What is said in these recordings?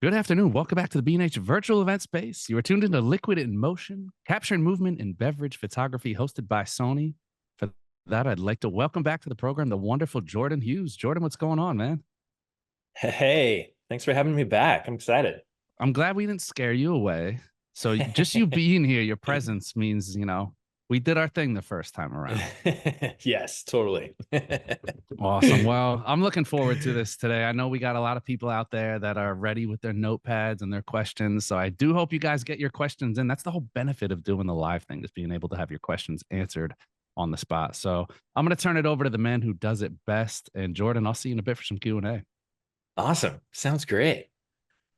Good afternoon. Welcome back to the B&H virtual event space. You are tuned into Liquid in Motion, capturing movement in beverage photography, hosted by Sony. For that, I'd like to welcome back to the program the wonderful Jordan Hughes. Jordan, what's going on, man? Hey, thanks for having me back. I'm excited. I'm glad we didn't scare you away. So just you being here, your presence means, we did our thing the first time around. Yes, totally. Awesome. Well, I'm looking forward to this today. I know we got a lot of people out there that are ready with their notepads and their questions. So I do hope you guys get your questions in. That's the whole benefit of doing the live thing, is being able to have your questions answered on the spot. So I'm going to turn it over to the man who does it best. And Jordan, I'll see you in a bit for some Q&A. Awesome. Sounds great.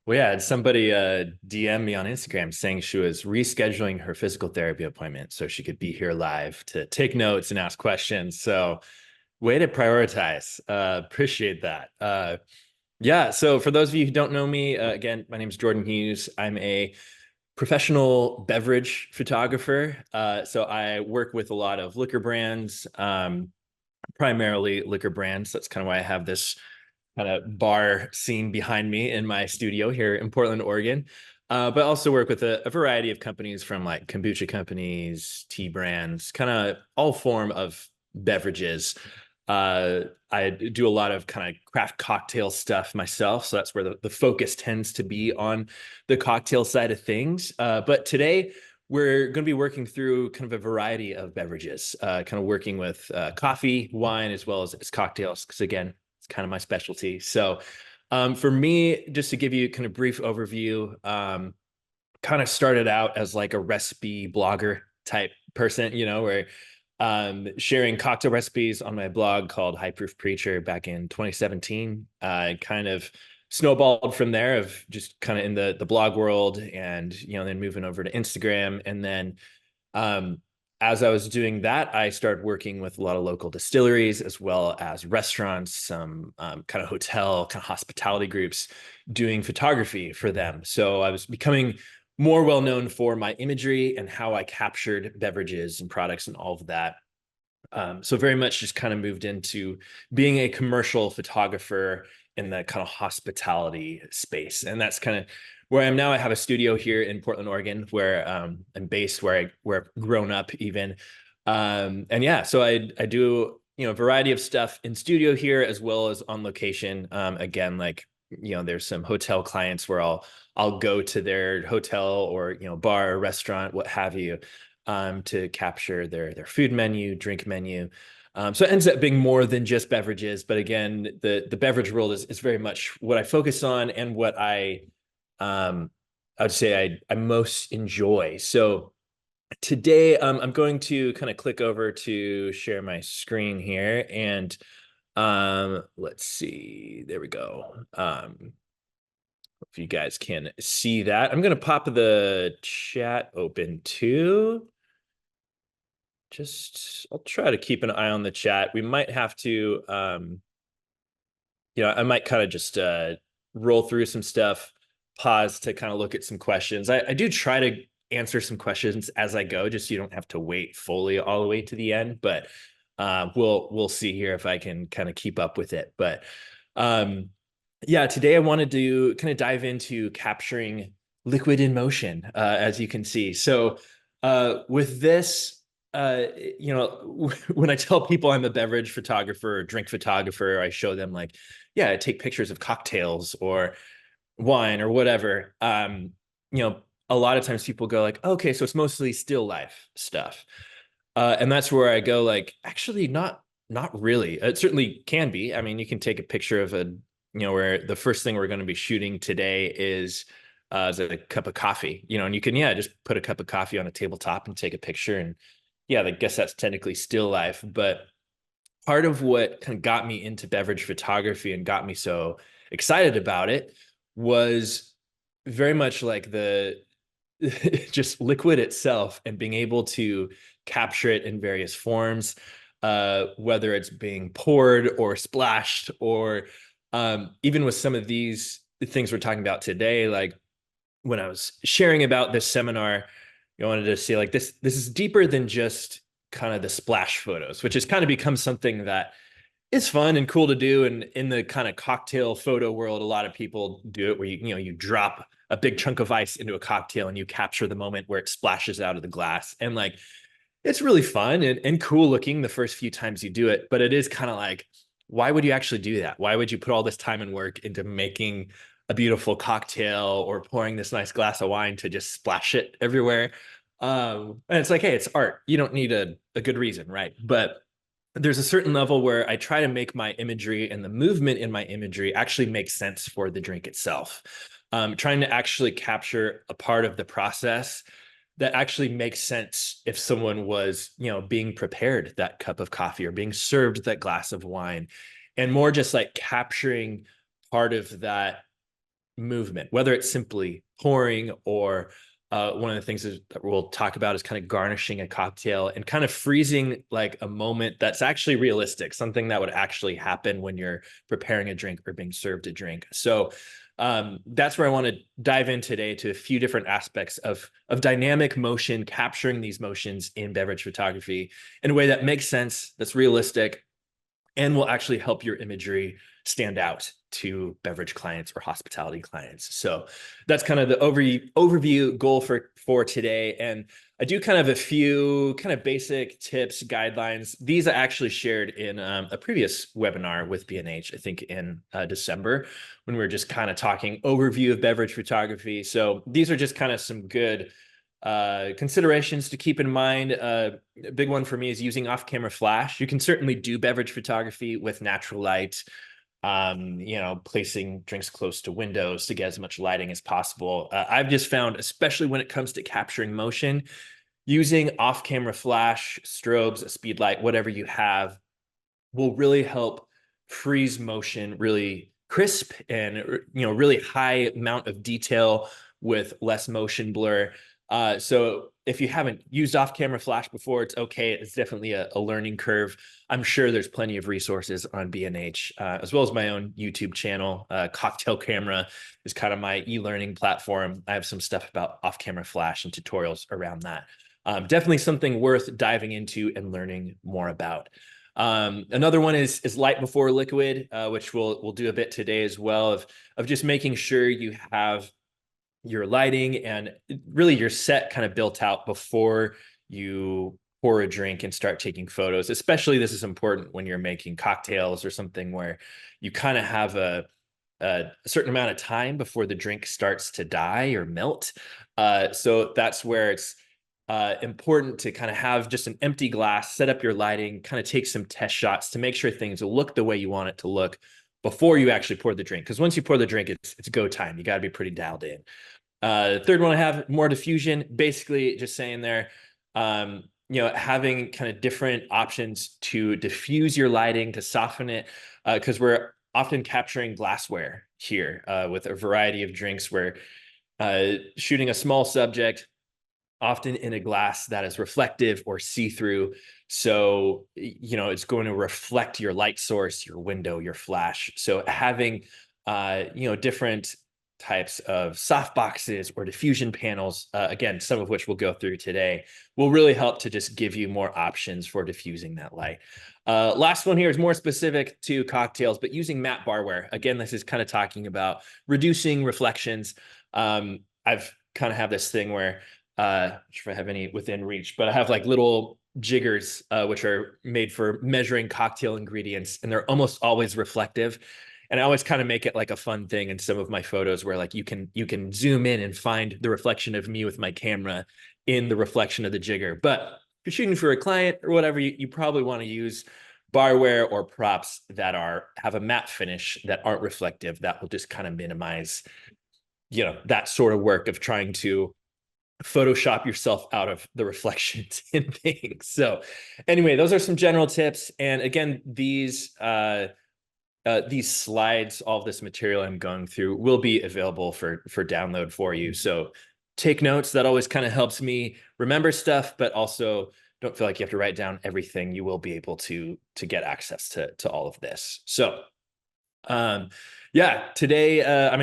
Well, yeah, I had somebody DM me on Instagram saying she was rescheduling her physical therapy appointment so she could be here live to take notes and ask questions. So, way to prioritize. Appreciate that. Yeah, so for those of you who don't know me, again, my name is Jordan Hughes. I'm a professional beverage photographer. So I work with a lot of liquor brands, primarily liquor brands. That's kind of why I have this kind of bar scene behind me in my studio here in Portland, Oregon. But I also work with a variety of companies, from like kombucha companies, tea brands, kind of all form of beverages. I do a lot of kind of craft cocktail stuff myself. So that's where the focus tends to be, on the cocktail side of things. But today we're going to be working through kind of a variety of beverages, kind of working with coffee, wine, as well as cocktails. Because again, it's kind of my specialty. So for me, just to give you kind of brief overview, kind of started out as like a recipe blogger type person, where sharing cocktail recipes on my blog called High Proof Preacher back in 2017. Kind of snowballed from there, of just kind of in the blog world, and then moving over to Instagram. And then as I was doing that, I started working with a lot of local distilleries, as well as restaurants, some kind of hotel, kind of hospitality groups, doing photography for them. So I was becoming more well known for my imagery and how I captured beverages and products and all of that. So very much just kind of moved into being a commercial photographer in the kind of hospitality space. And that's kind of where I am now. I have a studio here in Portland, Oregon, where I'm based, where I've grown up even. And yeah, so I do, a variety of stuff in studio here, as well as on location. Again, like, there's some hotel clients where I'll go to their hotel, or bar or restaurant, what have you, to capture their food menu, drink menu. So it ends up being more than just beverages. But again, the beverage world is very much what I focus on, and what I would say I most enjoy. So today, I'm going to kind of click over to share my screen here, and let's see. There we go. If you guys can see that, I'm going to pop the chat open too. I'll try to keep an eye on the chat. We might have to, I might kind of just roll through some stuff, pause to kind of look at some questions. I do try to answer some questions as I go, just so you don't have to wait fully all the way to the end. But we'll see here if I can kind of keep up with it. But yeah, today I wanted to kind of dive into capturing liquid in motion, as you can see. So with this, when I tell people I'm a beverage photographer or drink photographer, I show them, like, yeah, I take pictures of cocktails or wine or whatever. A lot of times people go like, okay, so it's mostly still life stuff. And that's where I go, like, actually, not really. It certainly can be. I mean, you can take a picture of where the first thing we're going to be shooting today is a cup of coffee, and you can, yeah, just put a cup of coffee on a tabletop and take a picture. And yeah, I guess that's technically still life. But part of what kind of got me into beverage photography and got me so excited about it was very much like the just liquid itself, and being able to capture it in various forms, whether it's being poured or splashed, or even with some of these things we're talking about today. Like, when I was sharing about this seminar, I wanted to say, like, this is deeper than just kind of the splash photos, which has kind of become something that It's fun and cool to do. And in the kind of cocktail photo world, a lot of people do it where you drop a big chunk of ice into a cocktail and you capture the moment where it splashes out of the glass. And like, it's really fun and cool looking the first few times you do it. But it is kind of like, why would you actually do that? Why would you put all this time and work into making a beautiful cocktail or pouring this nice glass of wine to just splash it everywhere? And it's like, hey, it's art. You don't need a good reason, right? But there's a certain level where I try to make my imagery and the movement in my imagery actually make sense for the drink itself. Trying to actually capture a part of the process that actually makes sense if someone was, being prepared that cup of coffee or being served that glass of wine, and more just like capturing part of that movement, whether it's simply pouring or one of the things that we'll talk about is kind of garnishing a cocktail and kind of freezing like a moment that's actually realistic, something that would actually happen when you're preparing a drink or being served a drink. So that's where I want to dive in today to a few different aspects of dynamic motion, capturing these motions in beverage photography in a way that makes sense, that's realistic, and will actually help your imagery stand out to beverage clients or hospitality clients. So that's kind of the overview goal for today. And I do kind of a few kind of basic tips, guidelines. These I actually shared in a previous webinar with B&H, I think in December, when we were just kind of talking overview of beverage photography. So these are just kind of some good considerations to keep in mind. A big one for me is using off-camera flash. You can certainly do beverage photography with natural light, placing drinks close to windows to get as much lighting as possible. I've just found, especially when it comes to capturing motion, using off-camera flash, strobes, a speed light, whatever you have, will really help freeze motion really crisp and really high amount of detail with less motion blur. So if you haven't used off-camera flash before, it's okay. It's definitely a learning curve. I'm sure there's plenty of resources on B&H, as well as my own YouTube channel. Cocktail Camera is kind of my e-learning platform. I have some stuff about off-camera flash and tutorials around that. Definitely something worth diving into and learning more about. Another one is light before liquid, which we'll do a bit today as well, of just making sure you have your lighting and really your set kind of built out before you pour a drink and start taking photos. Especially this is important when you're making cocktails or something where you kind of have a certain amount of time before the drink starts to die or melt. So that's where it's important to kind of have just an empty glass, set up your lighting, kind of take some test shots to make sure things will look the way you want it to look before you actually pour the drink. Because once you pour the drink, it's go time. You got to be pretty dialed in. Third one I have, more diffusion, basically just saying there, having kind of different options to diffuse your lighting, to soften it, because we're often capturing glassware here with a variety of drinks where shooting a small subject, often in a glass that is reflective or see-through. So, it's going to reflect your light source, your window, your flash. So having, different types of soft boxes or diffusion panels, again, some of which we'll go through today, will really help to just give you more options for diffusing that light. Last one here is more specific to cocktails, but using matte barware. Again, this is kind of talking about reducing reflections. I've kind of have this thing where not sure if I have any within reach, but I have like little jiggers, which are made for measuring cocktail ingredients, and they're almost always reflective. And I always kind of make it like a fun thing in some of my photos where like you can zoom in and find the reflection of me with my camera in the reflection of the jigger. But if you're shooting for a client or whatever, you probably want to use barware or props that have a matte finish that aren't reflective. That will just kind of minimize, that sort of work of trying to Photoshop yourself out of the reflections and things. So anyway, those are some general tips. And again, these slides, all of this material I'm going through will be available for download for you. So take notes. That always kind of helps me remember stuff, but also don't feel like you have to write down everything. You will be able to get access to all of this. So today,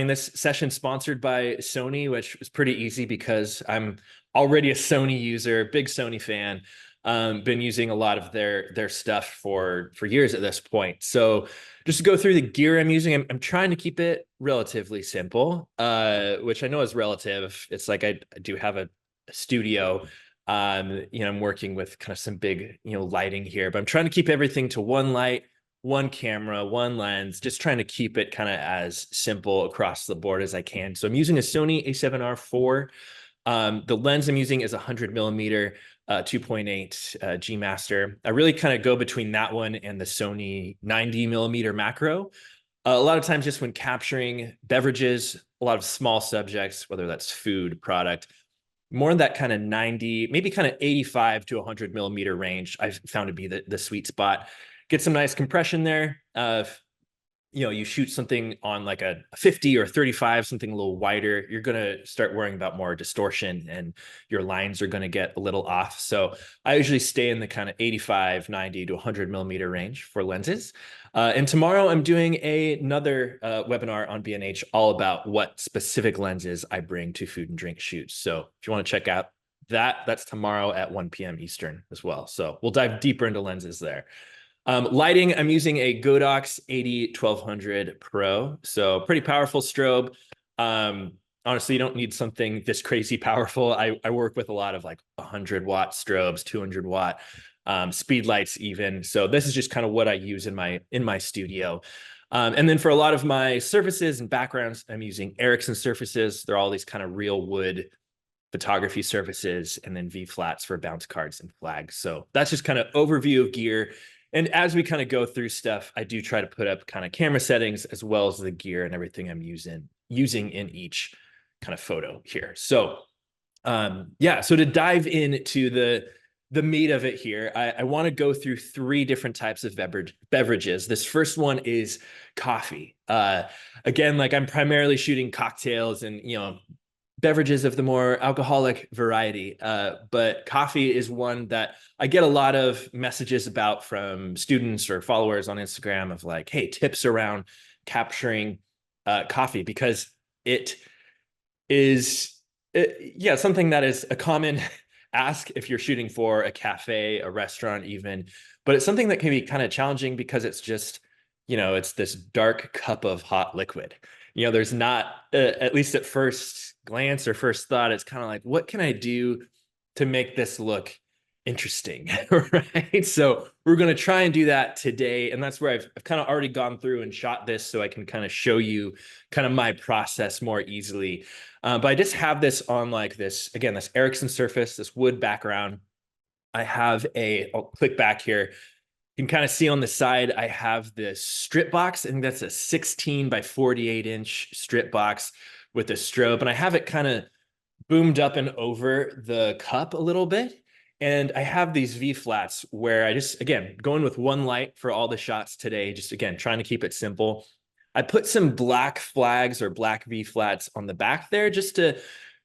this session sponsored by Sony, which was pretty easy because I'm already a Sony user, big Sony fan. Been using a lot of their stuff for years at this point. So just to go through the gear I'm using, I'm trying to keep it relatively simple, which I know is relative. It's like I do have a studio. I'm working with kind of some big, lighting here, but I'm trying to keep everything to one light, one camera, one lens, just trying to keep it kind of as simple across the board as I can. So I'm using a Sony A7R IV. The lens I'm using is 100 millimeter, 2.8 G Master. I really kind of go between that one and the Sony 90 millimeter macro. A lot of times just when capturing beverages, a lot of small subjects, whether that's food, product, more in that kind of 90, maybe kind of 85 to 100 millimeter range, I've found to be the sweet spot. Get some nice compression there. You shoot something on like a 50 or 35, something a little wider, you're going to start worrying about more distortion and your lines are going to get a little off. So I usually stay in the kind of 85, 90 to 100 millimeter range for lenses. And tomorrow I'm doing another webinar on B&H all about what specific lenses I bring to food and drink shoots. So if you want to check out that's tomorrow at 1 p.m. Eastern as well. So we'll dive deeper into lenses there. Lighting, I'm using a Godox 80-1200 Pro. So pretty powerful strobe. Honestly, you don't need something this crazy powerful. I work with a lot of like 100-watt strobes, 200-watt speed lights even. So this is just kind of what I use in my studio. And then for a lot of my surfaces and backgrounds, I'm using Ericsson surfaces. They're all these kind of real wood photography surfaces, and then V-flats for bounce cards and flags. So that's just kind of overview of gear. And as we kind of go through stuff, I do try to put up kind of camera settings as well as the gear and everything I'm using in each kind of photo here. So so to dive into the meat of it here, I want to go through three different types of beverages. This first one is coffee. Again, like I'm primarily shooting cocktails and, beverages of the more alcoholic variety. But coffee is one that I get a lot of messages about from students or followers on Instagram of like, hey, tips around capturing coffee, because it is, something that is a common ask if you're shooting for a cafe, a restaurant even, but it's something that can be kind of challenging because it's just, it's this dark cup of hot liquid. There's not, at least at first glance or first thought, it's kind of like, what can I do to make this look interesting? Right. So we're going to try and do that today. And that's where I've kind of already gone through and shot this so I can kind of show you kind of my process more easily. But I just have this on like this, again, this Ericsson surface, this wood background. I'll click back here. You can kind of see on the side, I have this strip box. I think that's a 16 by 48 inch strip box with a strobe. And I have it kind of boomed up and over the cup a little bit. And I have these V flats where I just, again, going with one light for all the shots today, just again, trying to keep it simple. I put some black flags or black V flats on the back there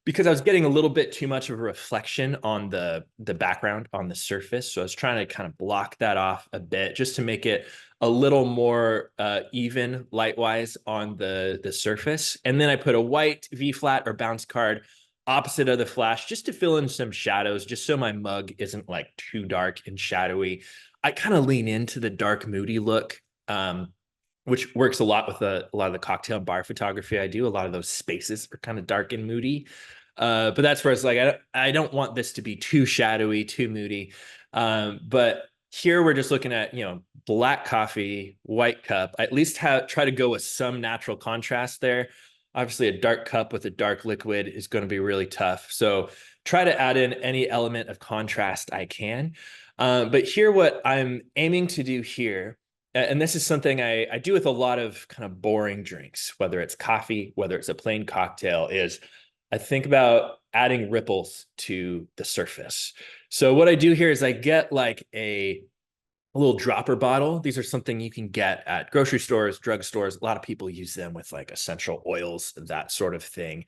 because I was getting a little bit too much of a reflection on the background on the surface. So I was trying to kind of block that off a bit just to make it a little more even light-wise on the surface. And then I put a white V-flat or bounce card opposite of the flash just to fill in some shadows, just so my mug isn't like too dark and shadowy. I kind of lean into the dark, moody look, which works a lot with a lot of the cocktail and bar photography I do. A lot of those spaces are kind of dark and moody. But that's where it's like, I don't want this to be too shadowy, too moody. But here we're just looking at, black coffee, white cup. I at least try to go with some natural contrast there. Obviously, a dark cup with a dark liquid is going to be really tough. So try to add in any element of contrast I can. But here, what I'm aiming to do here, and this is something I do with a lot of kind of boring drinks, whether it's coffee, whether it's a plain cocktail, is I think about adding ripples to the surface. So what I do here is I get like a little dropper bottle. These are something you can get at grocery stores, drugstores. A lot of people use them with like essential oils, that sort of thing.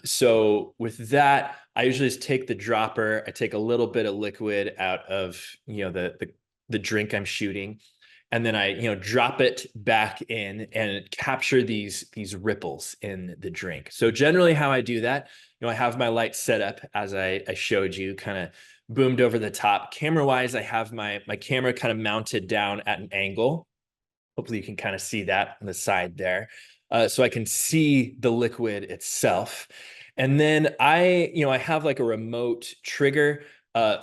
So with that, I usually just take the dropper. I take a little bit of liquid out of, the drink I'm shooting. And then I, drop it back in and capture these ripples in the drink. So generally how I do that, I have my light set up as I showed you, kind of boomed over the top. Camera wise, I have my camera kind of mounted down at an angle. Hopefully you can kind of see that on the side there. So I can see the liquid itself. And then I have like a remote trigger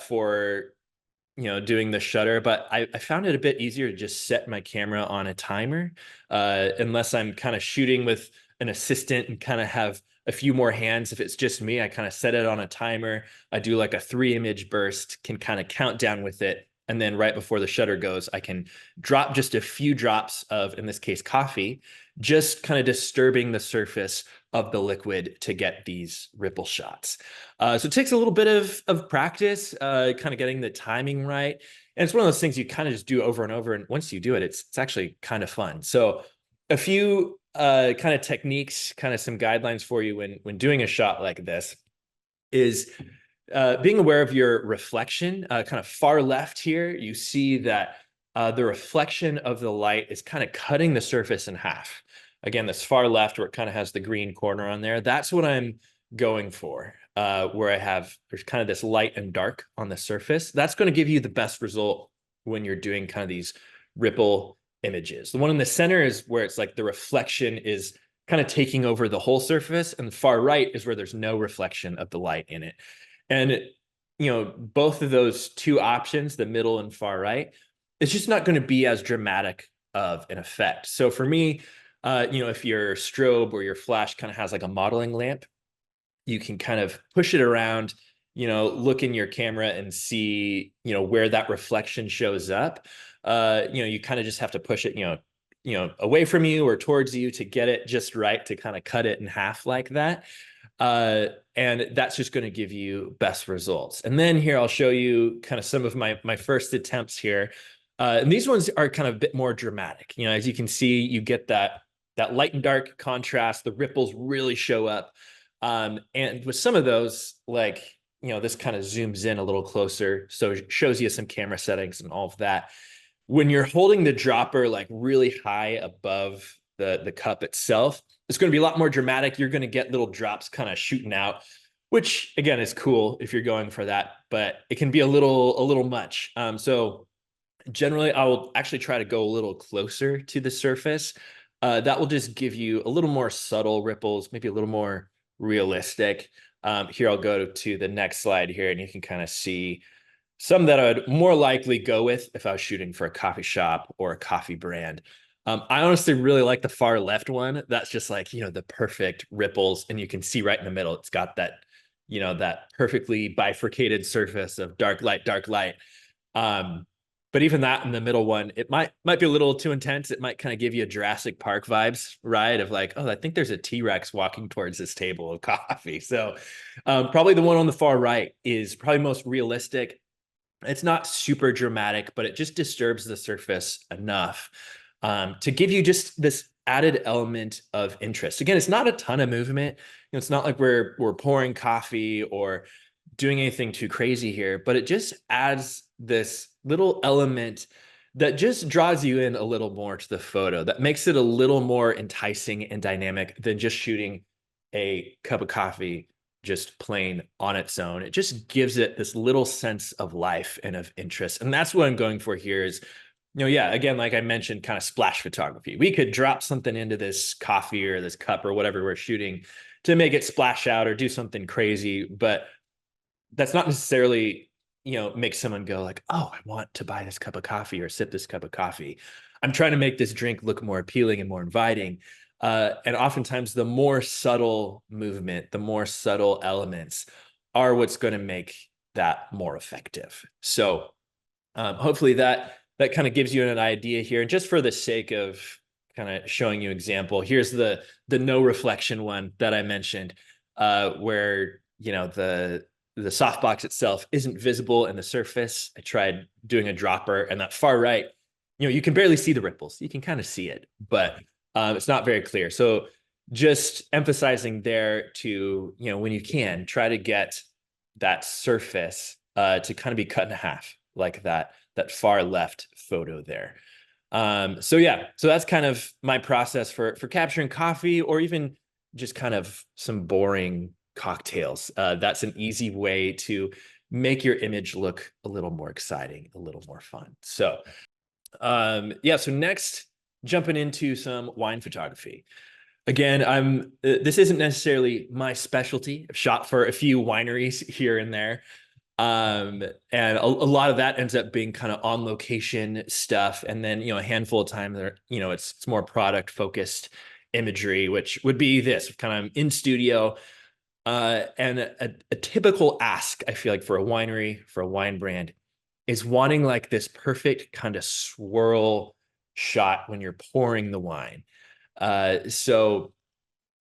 for doing the shutter, but I found it a bit easier to just set my camera on a timer, unless I'm kind of shooting with an assistant and kind of have a few more hands. If it's just me, I kind of set it on a timer. I do like a 3 image burst, can kind of count down with it. And then right before the shutter goes, I can drop just a few drops of, in this case, coffee, just kind of disturbing the surface of the liquid to get these ripple shots. So it takes a little bit of practice, kind of getting the timing right. And it's one of those things you kind of just do over and over. And once you do it, it's actually kind of fun. So a few kind of techniques, kind of some guidelines for you when doing a shot like this is being aware of your reflection. Kind of far left here, you see that the reflection of the light is kind of cutting the surface in half. Again, this far left where it kind of has the green corner on there, that's what I'm going for, where there's kind of this light and dark on the surface. That's going to give you the best result when you're doing kind of these ripple images. The one in the center is where it's like the reflection is kind of taking over the whole surface, and the far right is where there's no reflection of the light in it. And both of those two options, the middle and far right, it's just not going to be as dramatic of an effect. So for me, if your strobe or your flash kind of has like a modeling lamp, you can kind of push it around, look in your camera and see, where that reflection shows up. You kind of just have to push it, away from you or towards you to get it just right to kind of cut it in half like that. And that's just going to give you best results. And then here, I'll show you kind of some of my first attempts here. And these ones are kind of a bit more dramatic. As you can see, you get that light and dark contrast, the ripples really show up. And with some of those, like, this kind of zooms in a little closer. So it shows you some camera settings and all of that. When you're holding the dropper like really high above the cup itself, it's going to be a lot more dramatic. You're going to get little drops kind of shooting out, which again is cool if you're going for that, but it can be a little much. So generally, I will actually try to go a little closer to the surface. That will just give you a little more subtle ripples, maybe a little more realistic. Here, I'll go to the next slide here, and you can kind of see some that I would more likely go with if I was shooting for a coffee shop or a coffee brand. I honestly really like the far left one. That's just like, the perfect ripples. And you can see right in the middle, it's got that, that perfectly bifurcated surface of dark light, dark light. But even that in the middle one, it might be a little too intense. It might kind of give you a Jurassic Park vibes, right? Of like, oh, I think there's a T-Rex walking towards this table of coffee. So probably the one on the far right is probably most realistic. It's not super dramatic, but it just disturbs the surface enough to give you just this added element of interest. Again, it's not a ton of movement. It's not like we're pouring coffee or doing anything too crazy here, but it just adds this little element that just draws you in a little more to the photo, that makes it a little more enticing and dynamic than just shooting a cup of coffee just plain on its own. It just gives it this little sense of life and of interest. And that's what I'm going for here is, again, like I mentioned, kind of splash photography. We could drop something into this coffee or this cup or whatever we're shooting to make it splash out or do something crazy. But that's not necessarily, make someone go like, oh, I want to buy this cup of coffee or sip this cup of coffee. I'm trying to make this drink look more appealing and more inviting. And oftentimes the more subtle movement, the more subtle elements are what's going to make that more effective. So hopefully that kind of gives you an idea here. And just for the sake of kind of showing you an example, here's the no reflection one that I mentioned, where, the softbox itself isn't visible in the surface. I tried doing a dropper, and that far right, you can barely see the ripples. You can kind of see it, but it's not very clear. So just emphasizing there to, when you can, try to get that surface to kind of be cut in half like that far left photo there. So that's kind of my process for capturing coffee, or even just kind of some boring cocktails. That's an easy way to make your image look a little more exciting, a little more fun. So yeah, so next, jumping into some wine photography. Again, this isn't necessarily my specialty. I've shot for a few wineries here and there. And a lot of that ends up being kind of on location stuff. And then, a handful of time there, it's more product focused imagery, which would be this kind of in studio. And a typical ask, I feel like, for a winery, for a wine brand, is wanting like this perfect kind of swirl shot when you're pouring the wine. So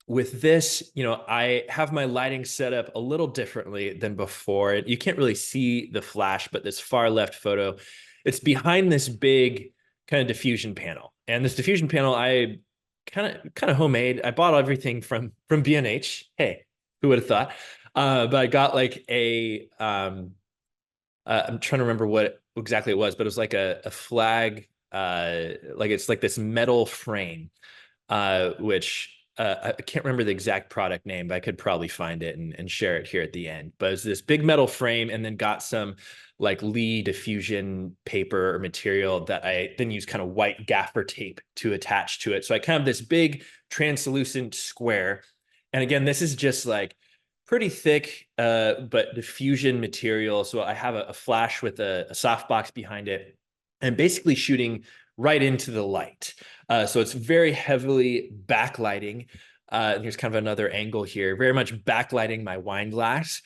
with this, I have my lighting set up a little differently than before. You can't really see the flash, but this far left photo, it's behind this big kind of diffusion panel. And this diffusion panel, I kind of homemade. I bought everything from B&H. Hey, who would have thought? But I got like I'm trying to remember what exactly it was, but it was like a flag, like it's like this metal frame, which I can't remember the exact product name, but I could probably find it and share it here at the end. But it's this big metal frame, and then got some like Lee diffusion paper or material that I then use kind of white gaffer tape to attach to it. So I kind of have this big translucent square. And again, this is just like pretty thick, but diffusion material. So I have a flash with a softbox behind it, and basically shooting right into the light. So it's very heavily backlighting. Here's kind of another angle here, very much backlighting my wine glass.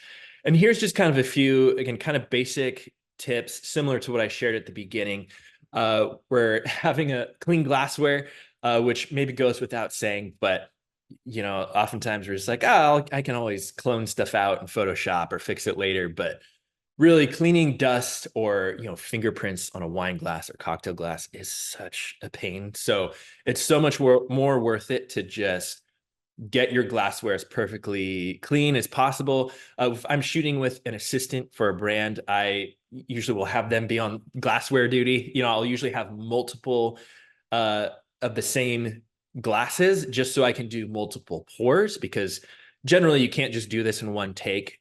And here's just kind of a few, again, kind of basic tips, similar to what I shared at the beginning. We're having a clean glassware, which maybe goes without saying, but oftentimes we're just like, oh, I can always clone stuff out in Photoshop or fix it later. But really, cleaning dust or fingerprints on a wine glass or cocktail glass is such a pain. So it's so much more worth it to just get your glassware as perfectly clean as possible. If I'm shooting with an assistant for a brand, I usually will have them be on glassware duty. I'll usually have multiple of the same glasses just so I can do multiple pours, because generally you can't just do this in one take.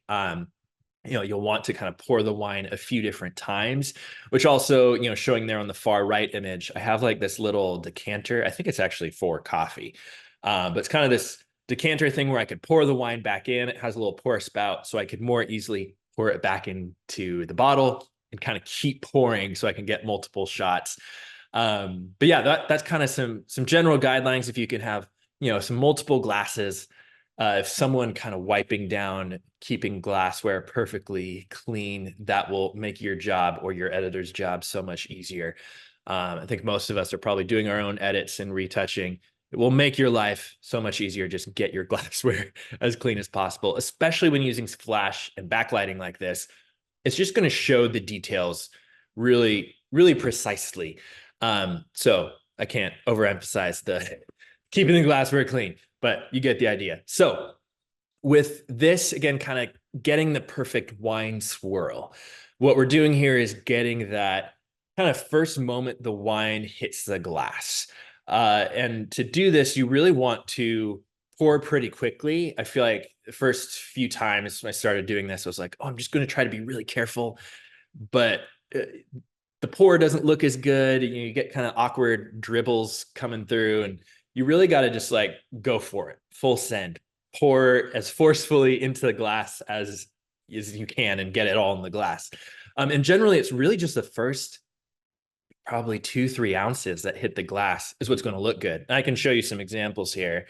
You'll want to kind of pour the wine a few different times, which also, showing there on the far right image, I have like this little decanter. I think it's actually for coffee, but it's kind of this decanter thing where I could pour the wine back in. It has a little pour spout, so I could more easily pour it back into the bottle and kind of keep pouring so I can get multiple shots. But yeah, that's kind of some general guidelines. If you can have, some multiple glasses, if someone kind of wiping down, keeping glassware perfectly clean, that will make your job or your editor's job so much easier. I think most of us are probably doing our own edits and retouching. It will make your life so much easier. Just get your glassware as clean as possible, especially when using flash and backlighting like this. It's just going to show the details really, really precisely. So I can't overemphasize the keeping the glassware clean, but you get the idea. So with this, again, kind of getting the perfect wine swirl, what we're doing here is getting that kind of first moment the wine hits the glass. And to do this, you really want to pour pretty quickly. I feel like the first few times when I started doing this, I was like, oh, I'm just going to try to be really careful. But the pour doesn't look as good. You get kind of awkward dribbles coming through, and you really got to just like go for it, full send, pour as forcefully into the glass as you can and get it all in the glass. And generally, it's really just the first probably 2-3 ounces that hit the glass is what's going to look good. And I can show you some examples here.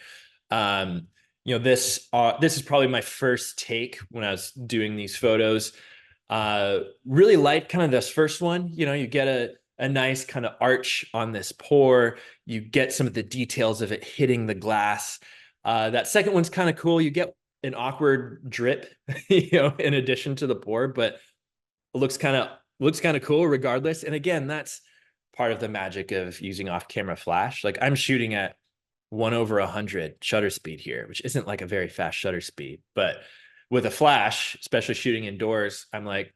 This is probably my first take when I was doing these photos. Really light, kind of this first one. You get a nice kind of arch on this pour. You get some of the details of it hitting the glass. That second one's kind of cool. You get an awkward drip, in addition to the pour, but it looks kind of cool regardless. And again, that's part of the magic of using off-camera flash. Like, I'm shooting at 1/100 shutter speed here, which isn't like a very fast shutter speed, but with a flash, especially shooting indoors, I'm like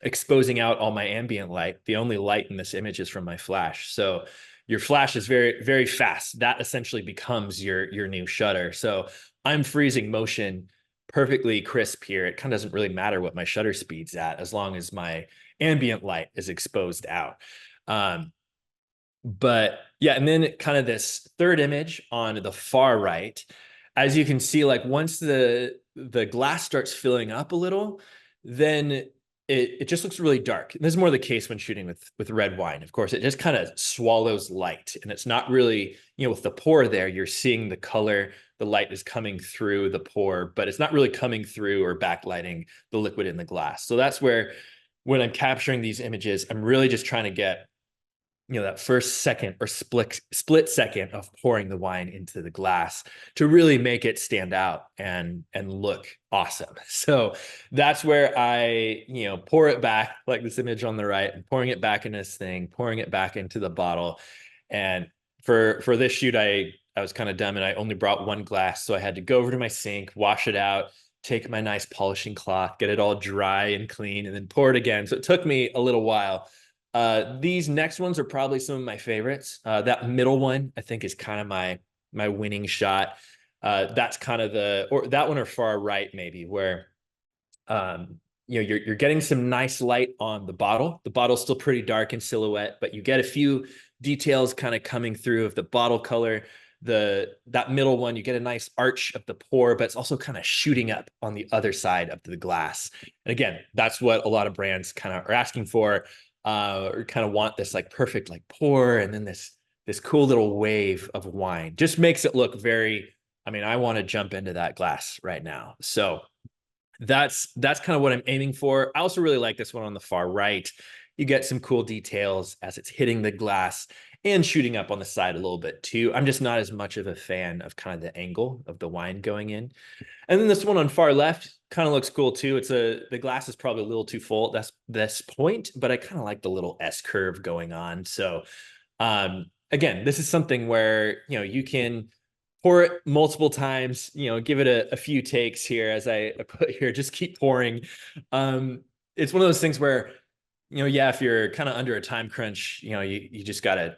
exposing out all my ambient light. The only light in this image is from my flash. So your flash is very, very fast. That essentially becomes your new shutter. So I'm freezing motion perfectly crisp here. It kind of doesn't really matter what my shutter speed's at as long as my ambient light is exposed out. But yeah, and then kind of this third image on the far right, as you can see, like once the glass starts filling up a little, then it just looks really dark. And this is more the case when shooting with red wine. Of course, it just kind of swallows light, and it's not really, with the pour there, you're seeing the color, the light is coming through the pour, but it's not really coming through or backlighting the liquid in the glass. So that's where when I'm capturing these images, I'm really just trying to get that first second or split second of pouring the wine into the glass to really make it stand out and look awesome. So that's where I pour it back, like this image on the right, and pouring it back in this thing, pouring it back into the bottle. And for this shoot, I was kind of dumb and I only brought one glass, so I had to go over to my sink, wash it out, take my nice polishing cloth, get it all dry and clean, and then pour it again. So it took me a little while. These next ones are probably some of my favorites. That middle one, I think, is kind of my winning shot. That's kind of or that one or far right, maybe, where you're getting some nice light on the bottle. The bottle's still pretty dark in silhouette, but you get a few details kind of coming through of the bottle color. That middle one, you get a nice arch of the pour, but it's also kind of shooting up on the other side of the glass. And again, that's what a lot of brands kind of are asking for. Or kind of want this like perfect like pour, and then this cool little wave of wine just makes it look very, I want to jump into that glass right now. So that's kind of what I'm aiming for. I also really like this one on the far right. You get some cool details as it's hitting the glass and shooting up on the side a little bit too. I'm just not as much of a fan of kind of the angle of the wine going in. And then this one on far left kind of looks cool too. The glass is probably a little too full at this point, but I kind of like the little S curve going on. So again, this is something where, you can pour it multiple times, give it a few takes here as I put here, just keep pouring. It's one of those things where, yeah, if you're kind of under a time crunch, you just got to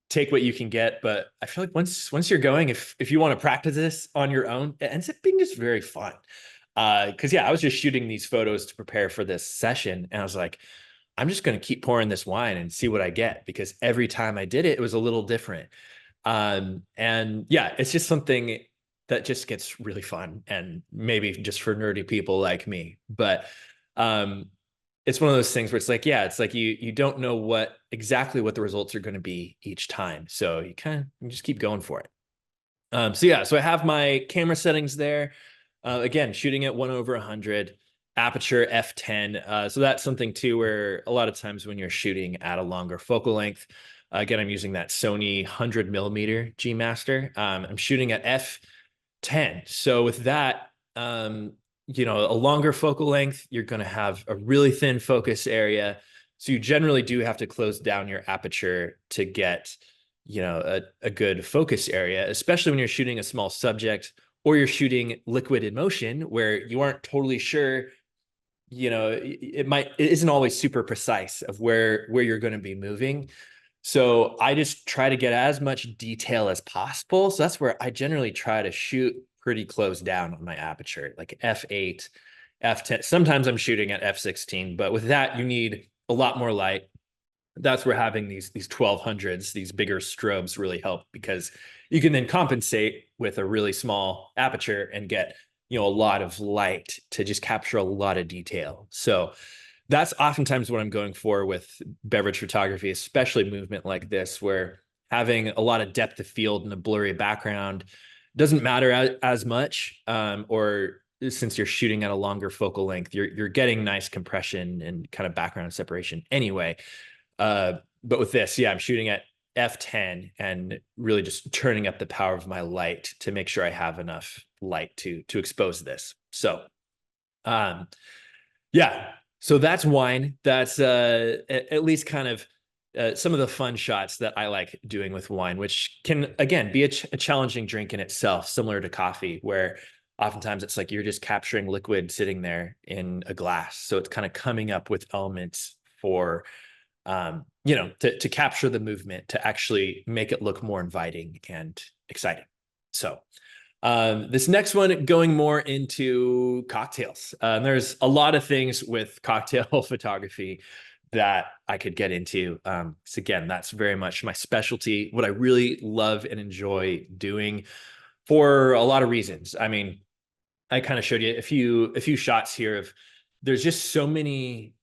take what you can get. But I feel like once you're going, if you want to practice this on your own, it ends up being just very fun. Because yeah, I was just shooting these photos to prepare for this session, and I was like, I'm just going to keep pouring this wine and see what I get, because every time I did it, it was a little different. And yeah, it's just something that just gets really fun, and maybe just for nerdy people like me. But it's one of those things where it's like, yeah, it's like you don't know exactly what the results are going to be each time. So you just keep going for it. So I have my camera settings there. Again, shooting at 1/100, aperture f10. So that's something too, where a lot of times when you're shooting at a longer focal length, again, I'm using that Sony 100mm G Master. I'm shooting at f10. So with that, a longer focal length, you're going to have a really thin focus area. So you generally do have to close down your aperture to get, a good focus area, especially when you're shooting a small subject or you're shooting liquid in motion where you aren't totally sure, it isn't always super precise of where you're going to be moving. So I just try to get as much detail as possible. So that's where I generally try to shoot pretty close down on my aperture, like f8, f10. Sometimes I'm shooting at f16, but with that, you need a lot more light. That's where having these 1200s, these bigger strobes, really help, because you can then compensate with a really small aperture and get, a lot of light to just capture a lot of detail. So that's oftentimes what I'm going for with beverage photography, especially movement like this, where having a lot of depth of field and a blurry background doesn't matter as much, or since you're shooting at a longer focal length, you're getting nice compression and kind of background separation anyway. But with this, yeah, I'm shooting at f10 and really just turning up the power of my light to make sure I have enough light to expose this. So, yeah. So that's wine. That's at least kind of some of the fun shots that I like doing with wine, which can, again, be a challenging drink in itself, similar to coffee, where oftentimes it's like you're just capturing liquid sitting there in a glass. So it's kind of coming up with elements for, to capture the movement, to actually make it look more inviting and exciting. So This next one going more into cocktails. There's a lot of things with cocktail photography that I could get into. So again, that's very much my specialty, what I really love and enjoy doing for a lot of reasons. I mean, I kind of showed you a few shots here of there's just so many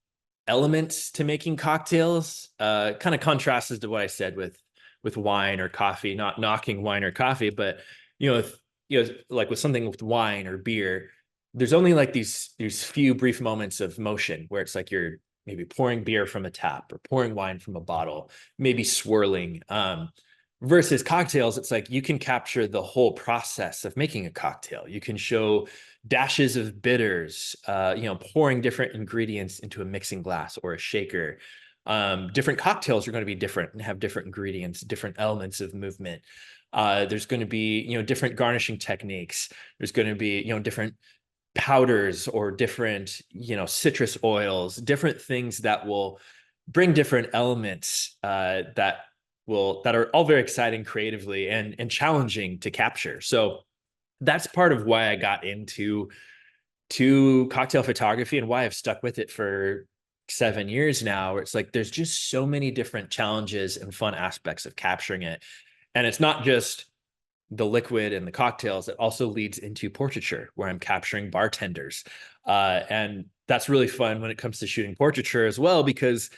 elements to making cocktails. Kind of contrasts to what I said with wine or coffee, not knocking wine or coffee, but like with something with wine or beer, there's only like these few brief moments of motion where it's like you're maybe pouring beer from a tap or pouring wine from a bottle, maybe swirling. Versus cocktails, it's like you can capture the whole process of making a cocktail. You can show dashes of bitters, pouring different ingredients into a mixing glass or a shaker. Different cocktails are going to be different and have different ingredients, different elements of movement. There's going to be, different garnishing techniques. There's going to be, different powders or different, citrus oils, different things that will bring different elements that are all very exciting creatively and challenging to capture. So that's part of why I got into cocktail photography and why I've stuck with it for 7 years now, where it's like there's just so many different challenges and fun aspects of capturing it. And it's not just the liquid and the cocktails, it also leads into portraiture where I'm capturing bartenders. And that's really fun when it comes to shooting portraiture as well, because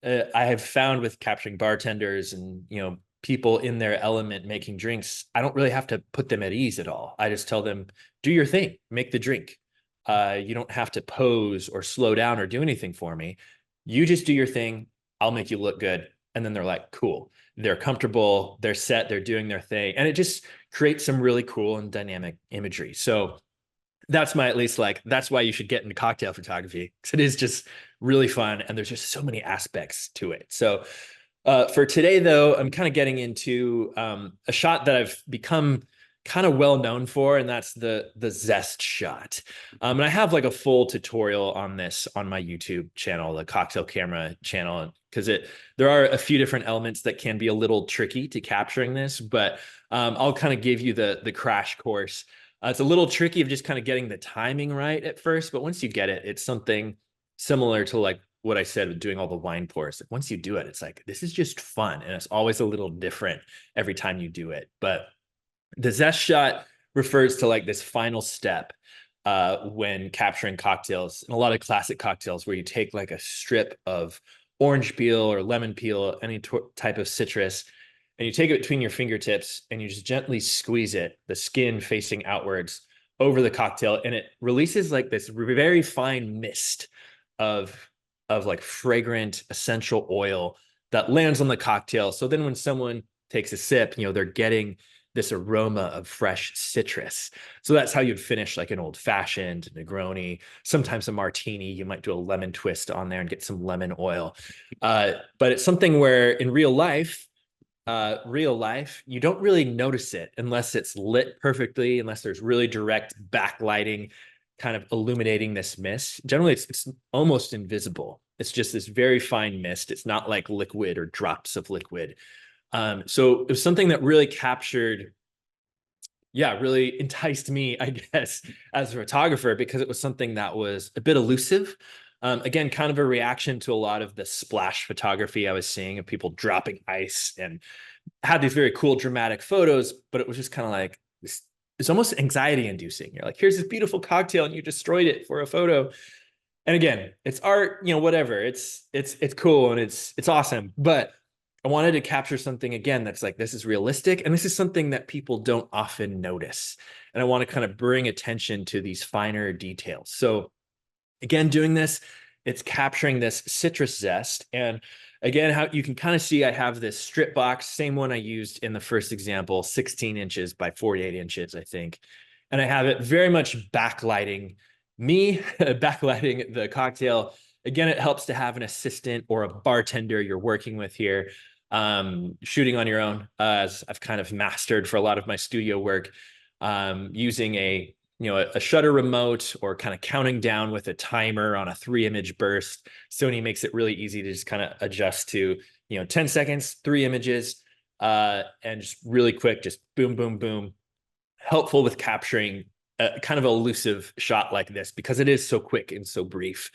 I have found with capturing bartenders and people in their element making drinks, I don't really have to put them at ease at all. I just tell them, do your thing, make the drink. You don't have to pose or slow down or do anything for me. You just do your thing. I'll make you look good. And then they're like, cool. They're comfortable. They're set. They're doing their thing. And it just creates some really cool and dynamic imagery. So that's my, at least like, that's why you should get into cocktail photography, because it is just really fun. And there's just so many aspects to it. So for today, though, I'm kind of getting into a shot that I've become kind of well known for, and that's the zest shot. And I have like a full tutorial on this on my YouTube channel, the cocktail camera channel, because there are a few different elements that can be a little tricky to capturing this, but I'll kind of give you the crash course. It's a little tricky of just kind of getting the timing right at first, but once you get it, it's something similar to like what I said with doing all the wine pours. Once you do it, it's like, this is just fun. And it's always a little different every time you do it. But the zest shot refers to like this final step when capturing cocktails, and a lot of classic cocktails where you take like a strip of orange peel or lemon peel, any type of citrus, and you take it between your fingertips and you just gently squeeze it, the skin facing outwards over the cocktail, and it releases like this very fine mist of like fragrant essential oil that lands on the cocktail. So then when someone takes a sip, they're getting this aroma of fresh citrus. So that's how you'd finish like an old fashioned Negroni, sometimes a martini. You might do a lemon twist on there and get some lemon oil. But it's something where in real life, you don't really notice it unless it's lit perfectly, unless there's really direct backlighting kind of illuminating this mist. Generally, it's almost invisible. It's just this very fine mist. It's not like liquid or drops of liquid. So it was something that really captured, really enticed me, I guess, as a photographer, because it was something that was a bit elusive. Again, kind of a reaction to a lot of the splash photography I was seeing of people dropping ice and had these very cool, dramatic photos, but it was just kind of like, it's almost anxiety inducing. You're like, here's this beautiful cocktail and you destroyed it for a photo. And again, it's art, whatever. It's cool and it's awesome. But I wanted to capture something again that's like, this is realistic. And this is something that people don't often notice. And I want to kind of bring attention to these finer details. So again, doing this, it's capturing this citrus zest. And again, how you can kind of see I have this strip box, same one I used in the first example, 16 inches by 48 inches, I think. And I have it very much backlighting me, backlighting the cocktail. Again, it helps to have an assistant or a bartender you're working with here. Shooting on your own, as I've kind of mastered for a lot of my studio work, using a shutter remote or kind of counting down with a timer on a 3-image burst. Sony makes it really easy to just kind of adjust to, 10 seconds, 3 images, and just really quick, just boom, boom, boom. helpful with capturing a kind of elusive shot like this because it is so quick and so brief.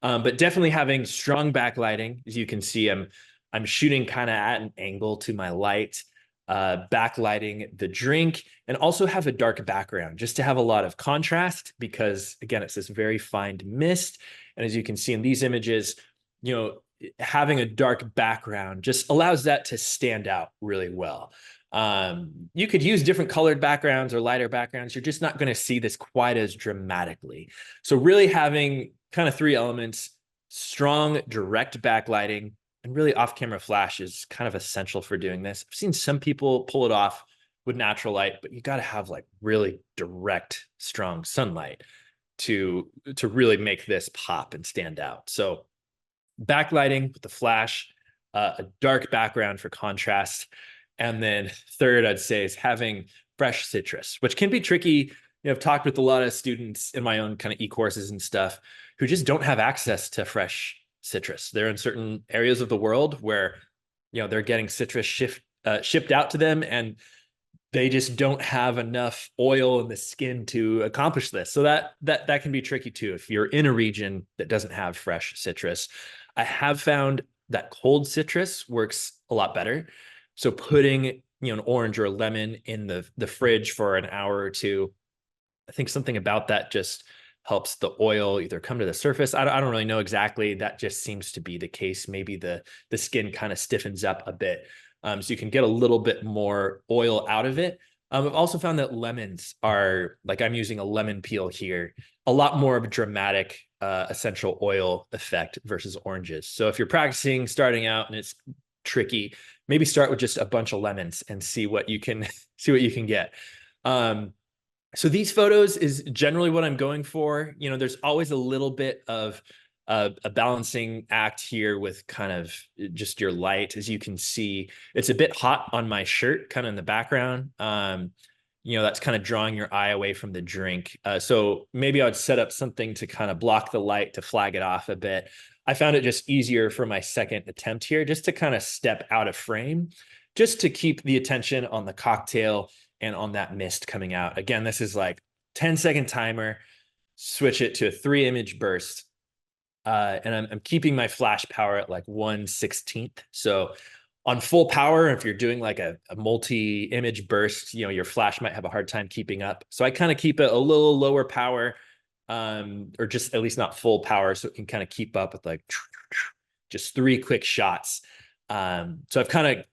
But definitely having strong backlighting. As you can see, I'm shooting kind of at an angle to my light, backlighting the drink, and also have a dark background just to have a lot of contrast because, again, it's this very fine mist. And as you can see in these images, you know, having a dark background just allows that to stand out really well. You could use different colored backgrounds or lighter backgrounds. You're just not going to see this quite as dramatically. So really having kind of three elements: strong direct backlighting, and really off-camera flash is kind of essential for doing this. I've seen some people pull it off with natural light, but you got to have like really direct, strong sunlight to really make this pop and stand out. So backlighting with the flash, a dark background for contrast. And then third, I'd say, is having fresh citrus, which can be tricky. You know, I've talked with a lot of students in my own kind of e-courses and stuff who just don't have access to fresh citrus. They're in certain areas of the world where, you know, they're getting citrus shipped out to them, and they just don't have enough oil in the skin to accomplish this. So that can be tricky too if you're in a region that doesn't have fresh citrus. I have found that cold citrus works a lot better. So putting, you know, an orange or a lemon in the fridge for an hour or two, I think something about that just helps the oil either come to the surface. I don't really know exactly. That just seems to be the case. Maybe the skin kind of stiffens up a bit. So you can get a little bit more oil out of it. I've also found that lemons are, like I'm using a lemon peel here, a lot more of a dramatic essential oil effect versus oranges. So if you're practicing starting out and it's tricky, maybe start with just a bunch of lemons and see what you can get. So these photos is generally what I'm going for. You know, there's always a little bit of a balancing act here with kind of just your light. As you can see, it's a bit hot on my shirt, kind of in the background. You know, that's kind of drawing your eye away from the drink. So maybe I would set up something to kind of block the light to flag it off a bit. I found it just easier for my second attempt here, just to kind of step out of frame, just to keep the attention on the cocktail and on that mist coming out. Again, this is like 10-second timer, switch it to a 3-image burst. And I'm keeping my flash power at like 1/16. So on full power, if you're doing like a multi-image burst, you know, your flash might have a hard time keeping up. So I kind of keep it a little lower power, or just at least not full power, so it can kind of keep up with like just 3 quick shots. So I've kind of,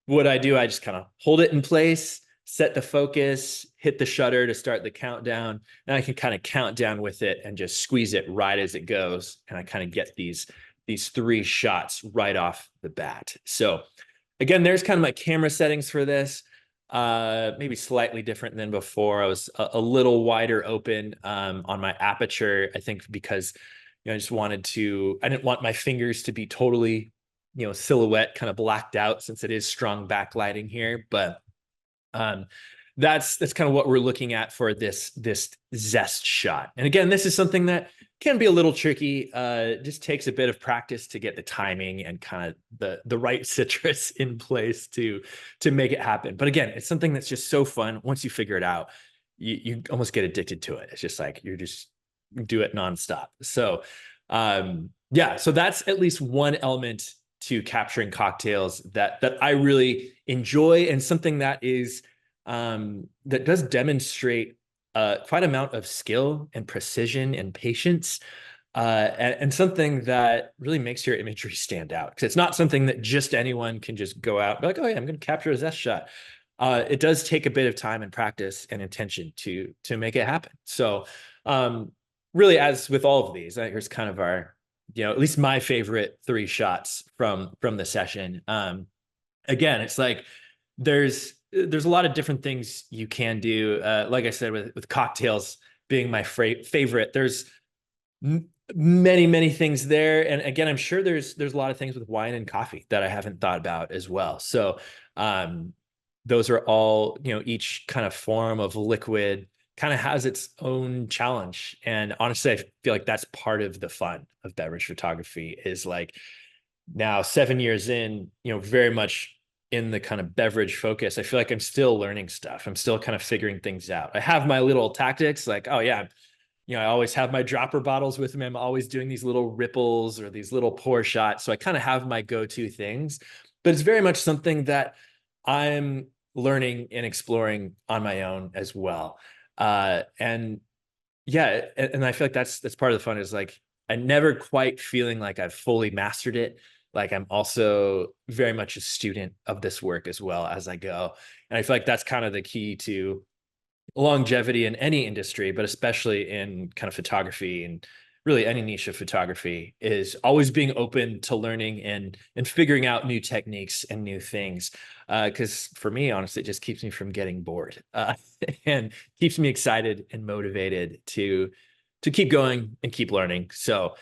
what I do, I just kind of hold it in place, set the focus, hit the shutter to start the countdown, and I can kind of count down with it and just squeeze it right as it goes. And I kind of get these 3 shots right off the bat. So again, there's kind of my camera settings for this. Maybe slightly different than before. I was a little wider open on my aperture, I think, because, you know, I didn't want my fingers to be totally, you know, silhouette kind of blacked out, since it is strong backlighting here. But that's kind of what we're looking at for this zest shot. And again, this is something that can be a little tricky. Just takes a bit of practice to get the timing and kind of the right citrus in place to make it happen. But again, it's something that's just so fun. Once you figure it out, you almost get addicted to it. It's just like you do it nonstop. So yeah, so that's at least one element to capturing cocktails that I really enjoy, and something that is that does demonstrate quite amount of skill and precision and patience, and something that really makes your imagery stand out, because it's not something that just anyone can just go out and be like, oh yeah, I'm going to capture a zest shot. It does take a bit of time and practice and intention to make it happen. So really, as with all of these, here's kind of our, you know, at least my favorite 3 shots from the session. Again, it's like there's a lot of different things you can do. Like I said, with cocktails being my favorite, there's many things there. And again, I'm sure there's a lot of things with wine and coffee that I haven't thought about as well. So those are all, you know, each kind of form of liquid kind of has its own challenge. And honestly, I feel like that's part of the fun of beverage photography, is like, now 7 years in, you know, very much in the kind of beverage focus, I feel like I'm still learning stuff. I'm still kind of figuring things out. I have my little tactics like, oh yeah, I always have my dropper bottles with me. I'm always doing these little ripples or these little pour shots. So I kind of have my go-to things, but it's very much something that I'm learning and exploring on my own as well. And yeah, and I feel like that's part of the fun is like I never quite feeling like I've fully mastered it. Like I'm also very much a student of this work as well as I go. And I feel like that's kind of the key to longevity in any industry, but especially in kind of photography and really any niche of photography is always being open to learning and figuring out new techniques and new things. Because for me, honestly, it just keeps me from getting bored and keeps me excited and motivated to keep going and keep learning. So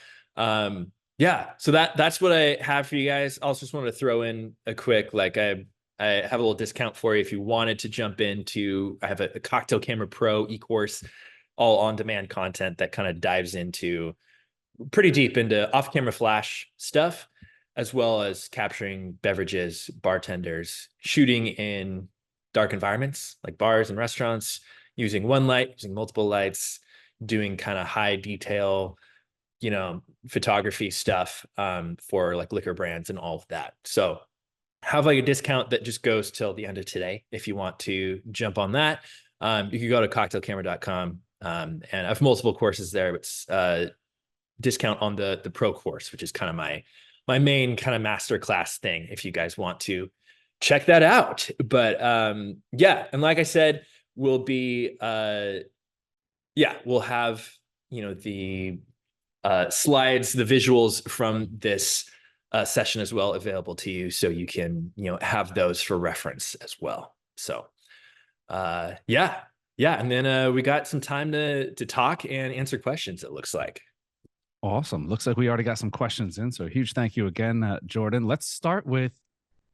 yeah, so that's what I have for you guys. Also just wanted to throw in a quick like I have a little discount for you if you wanted to jump into. I have a Cocktail Camera Pro e-course, all on-demand content that kind of dives into pretty deep into off-camera flash stuff, as well as capturing beverages, bartenders, shooting in dark environments like bars and restaurants, using one light, using multiple lights, doing kind of high detail, photography stuff for like liquor brands and all of that. So have like a discount that just goes till the end of today. If you want to jump on that, you can go to cocktailcamera.com. And I have multiple courses there, but discount on the pro course, which is kind of my main kind of master class thing. If you guys want to check that out, but yeah, and like I said, we'll be we'll have the slides, the visuals from this session as well available to you, so you can have those for reference as well. So yeah, and then we got some time to talk and answer questions. It looks like. Awesome. Looks like we already got some questions in. So huge thank you again, Jordan. Let's start with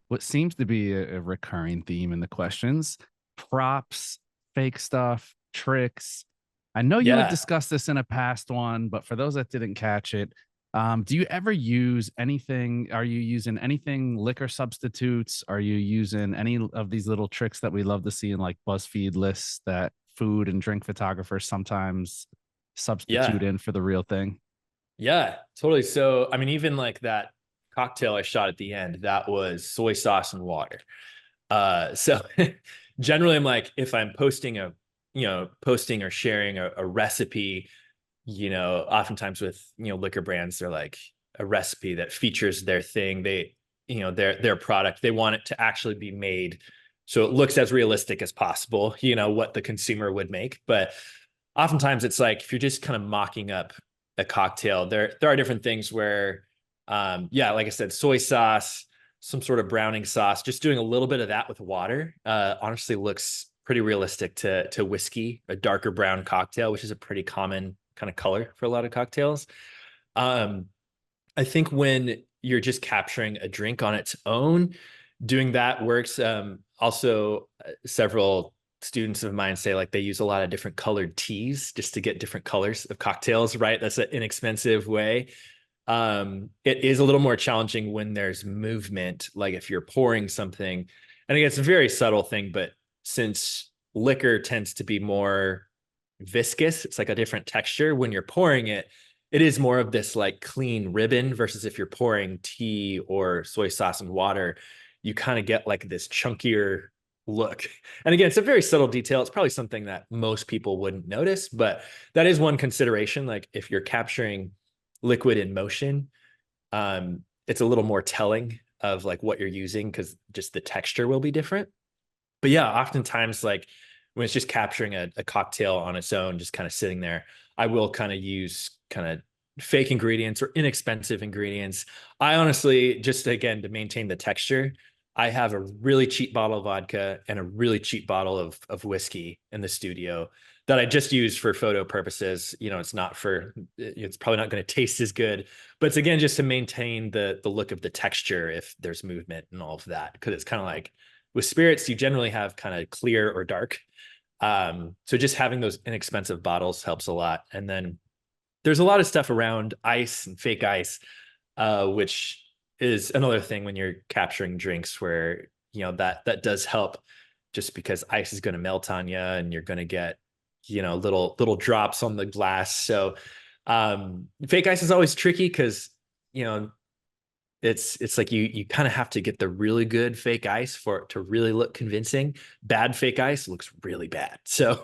what seems to be a recurring theme in the questions: props, fake stuff, tricks. I know you had Yeah, discussed this in a past one, but for those that didn't catch it, do you ever use anything? Are you using anything liquor substitutes? Are you using any of these little tricks that we love to see in like BuzzFeed lists that food and drink photographers sometimes substitute yeah, in for the real thing? yeah, totally. So I mean, even like that cocktail I shot at the end, that was soy sauce and water. So generally I'm like, if I'm posting or sharing a recipe, oftentimes with, liquor brands, they're like a recipe that features their thing. They, their product, they want it to actually be made so it looks as realistic as possible, what the consumer would make. But oftentimes it's like, if you're just kind of mocking up a cocktail, there are different things where, like I said, soy sauce, some sort of browning sauce, just doing a little bit of that with water, honestly looks pretty realistic to whiskey, a darker brown cocktail, which is a pretty common kind of color for a lot of cocktails. Um, I think when you're just capturing a drink on its own, doing that works. Also, several students of mine say like they use a lot of different colored teas just to get different colors of cocktails, right? That's an inexpensive way. It is a little more challenging when there's movement, like if you're pouring something. And again, it's a very subtle thing, but since liquor tends to be more viscous, it's like a different texture. When you're pouring it, it is more of this like clean ribbon versus if you're pouring tea or soy sauce and water, you kind of get like this chunkier look. And again, it's a very subtle detail. It's probably something that most people wouldn't notice, but that is one consideration. Like if you're capturing liquid in motion, it's a little more telling of like what you're using because just the texture will be different. But yeah, oftentimes like when it's just capturing a cocktail on its own, just kind of sitting there, I will kind of use kind of fake ingredients or inexpensive ingredients. I honestly, just again, to maintain the texture, I have a really cheap bottle of vodka and a really cheap bottle of whiskey in the studio that I just use for photo purposes. It's not for, it's probably not going to taste as good, but it's again, just to maintain the look of the texture if there's movement and all of that. Cause it's kind of like with spirits, you generally have kind of clear or dark. So just having those inexpensive bottles helps a lot. And then there's a lot of stuff around ice and fake ice, which is another thing when you're capturing drinks where that does help, just because ice is going to melt on you and you're going to get, little drops on the glass. So fake ice is always tricky because, you know, it's like you kind of have to get the really good fake ice for it to really look convincing. Bad fake ice looks really bad. So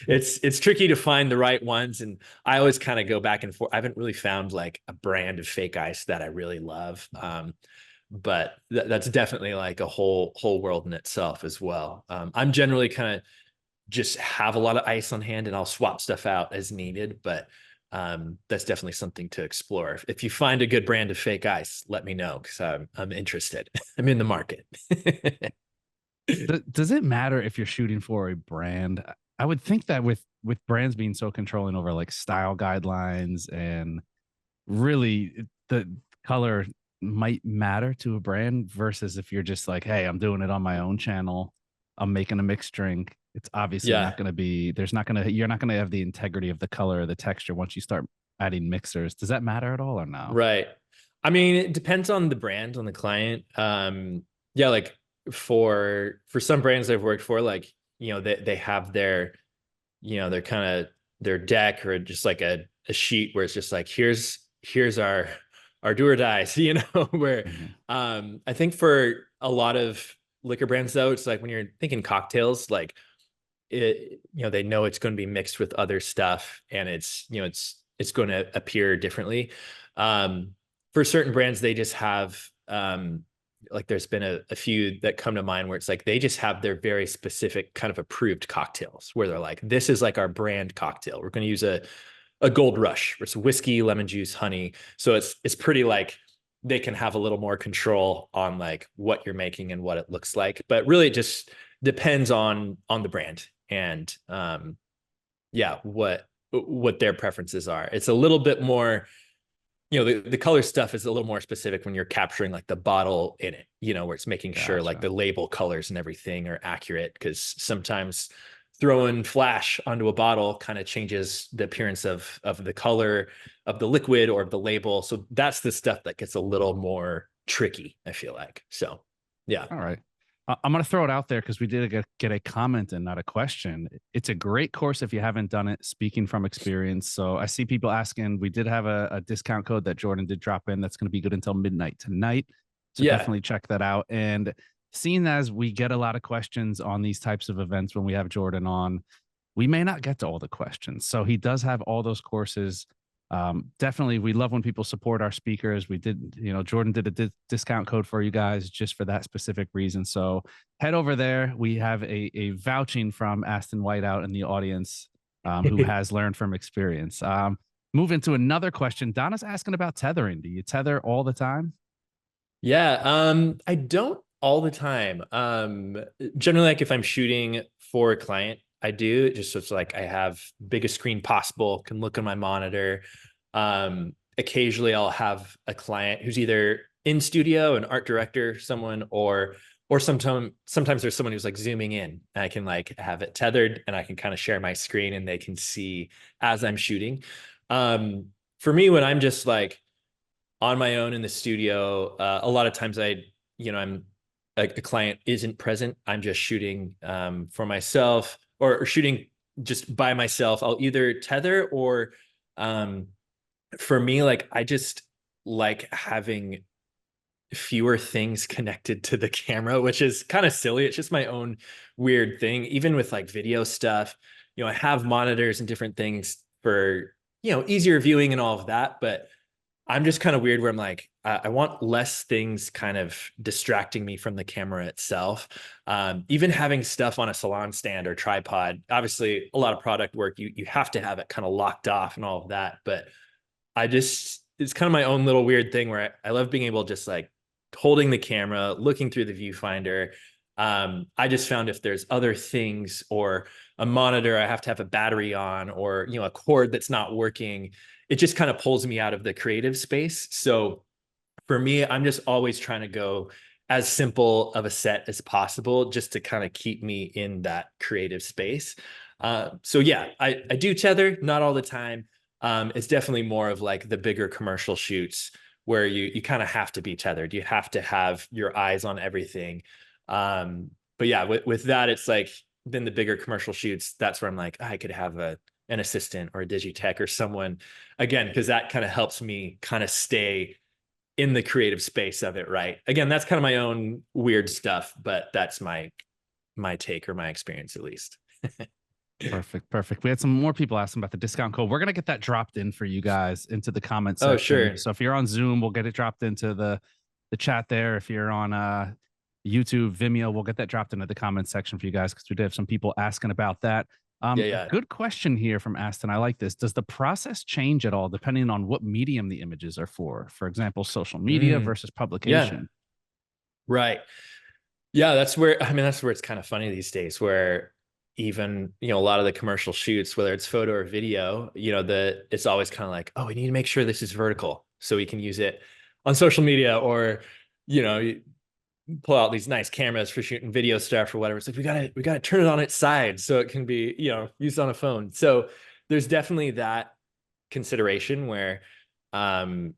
it's tricky to find the right ones. And I always kind of go back and forth. I haven't really found like a brand of fake ice that I really love. But that's definitely like a whole world in itself as well. I'm generally kind of just have a lot of ice on hand and I'll swap stuff out as needed. But that's definitely something to explore. If you find a good brand of fake ice, let me know because I'm interested. I'm in the market. Does it matter if you're shooting for a brand? I would think that with brands being so controlling over like style guidelines and really the color might matter to a brand versus if you're just like, hey, I'm doing it on my own channel. I'm making a mixed drink. It's obviously not Yeah, going to be, you're not going to have the integrity of the color or the texture once you start adding mixers. Does that matter at all or no? right. I mean, it depends on the brand, on the client. Yeah, like for some brands I've worked for, like, they have their kind of their deck or just like a sheet where it's just like, here's our do or dies, where Mhm. I think for a lot of liquor brands though, it's like when you're thinking cocktails, like they know it's going to be mixed with other stuff and it's going to appear differently. For certain brands, they just have like there's been a few that come to mind where it's like they just have their very specific kind of approved cocktails where they're like, this is like our brand cocktail. We're going to use a Gold Rush, it's whiskey, lemon juice, honey. So it's pretty like they can have a little more control on like what you're making and what it looks like. But really, it just depends on the brand and yeah, what their preferences are. It's a little bit more, the color stuff is a little more specific when you're capturing like the bottle in it, where it's making sure like Gotcha. the label colors and everything are accurate. Because sometimes throwing flash onto a bottle kind of changes the appearance of the color of the liquid or of the label. So that's the stuff that gets a little more tricky, I feel like. So yeah. All right. I'm going to throw it out there because we did get a comment and not a question. It's a great course if you haven't done it, speaking from experience. So I see people asking. We did have a discount code that Jordan did drop in that's going to be good until midnight tonight. So Yeah. definitely check that out. And seeing as we get a lot of questions on these types of events when we have Jordan on, we may not get to all the questions. So he does have all those courses. Definitely, we love when people support our speakers. We did, Jordan did a discount code for you guys just for that specific reason. So head over there. We have a vouching from Aston Whiteout in the audience who has learned from experience. Move into another question. Donna's asking about tethering. Do you tether all the time? Yeah, I don't all the time. Generally, like if I'm shooting for a client, I do just so it's like I have biggest screen possible, can look on my monitor. Occasionally I'll have a client who's either in studio, an art director, someone, or sometimes there's someone who's like zooming in and I can like have it tethered and I can kind of share my screen and they can see as I'm shooting. For me, when I'm just like on my own in the studio. A lot of times I'm a client isn't present. I'm just shooting for myself or shooting just by myself. I'll either tether or um, for me, like I just like having fewer things connected to the camera, which is kind of silly. It's just my own weird thing. Even with like video stuff, I have monitors and different things for, easier viewing and all of that. But I'm just kind of weird where I'm like, I want less things kind of distracting me from the camera itself. Even having stuff on a salon stand or tripod, obviously a lot of product work, you have to have it kind of locked off and all of that. But it's kind of my own little weird thing where I love being able to just like holding the camera, looking through the viewfinder. I just found if there's other things or a monitor I have to have a battery on or, a cord that's not working, it just kind of pulls me out of the creative space. So for me, I'm just always trying to go as simple of a set as possible just to kind of keep me in that creative space. So yeah, I do tether, not all the time. It's definitely more of like the bigger commercial shoots where you kind of have to be tethered. You have to have your eyes on everything. But yeah, with that, it's like then the bigger commercial shoots, that's where I'm like, I could have an assistant or a digitech or someone again, because that kind of helps me kind of stay in the creative space of it, right? Again, that's kind of my own weird stuff, but that's my take or my experience at least. Perfect. Perfect. We had some more people asking about the discount code. We're going to get that dropped in for you guys into the comment Oh, section. sure. So if you're on Zoom, we'll get it dropped into the chat there. If you're on YouTube, Vimeo, we'll get that dropped into the comment section for you guys because we did have some people asking about that. Yeah, A yeah. good question here from Aston. I like this. Does the process change at all depending on what medium the images are for? For example, social media Mm, versus yeah, publication. right. Yeah, that's where it's kind of funny these days, where even, a lot of the commercial shoots, whether it's photo or video, it's always kind of like, oh, we need to make sure this is vertical so we can use it on social media, or, you pull out these nice cameras for shooting video stuff or whatever. It's like, we gotta turn it on its side so it can be, used on a phone. So there's definitely that consideration where, um,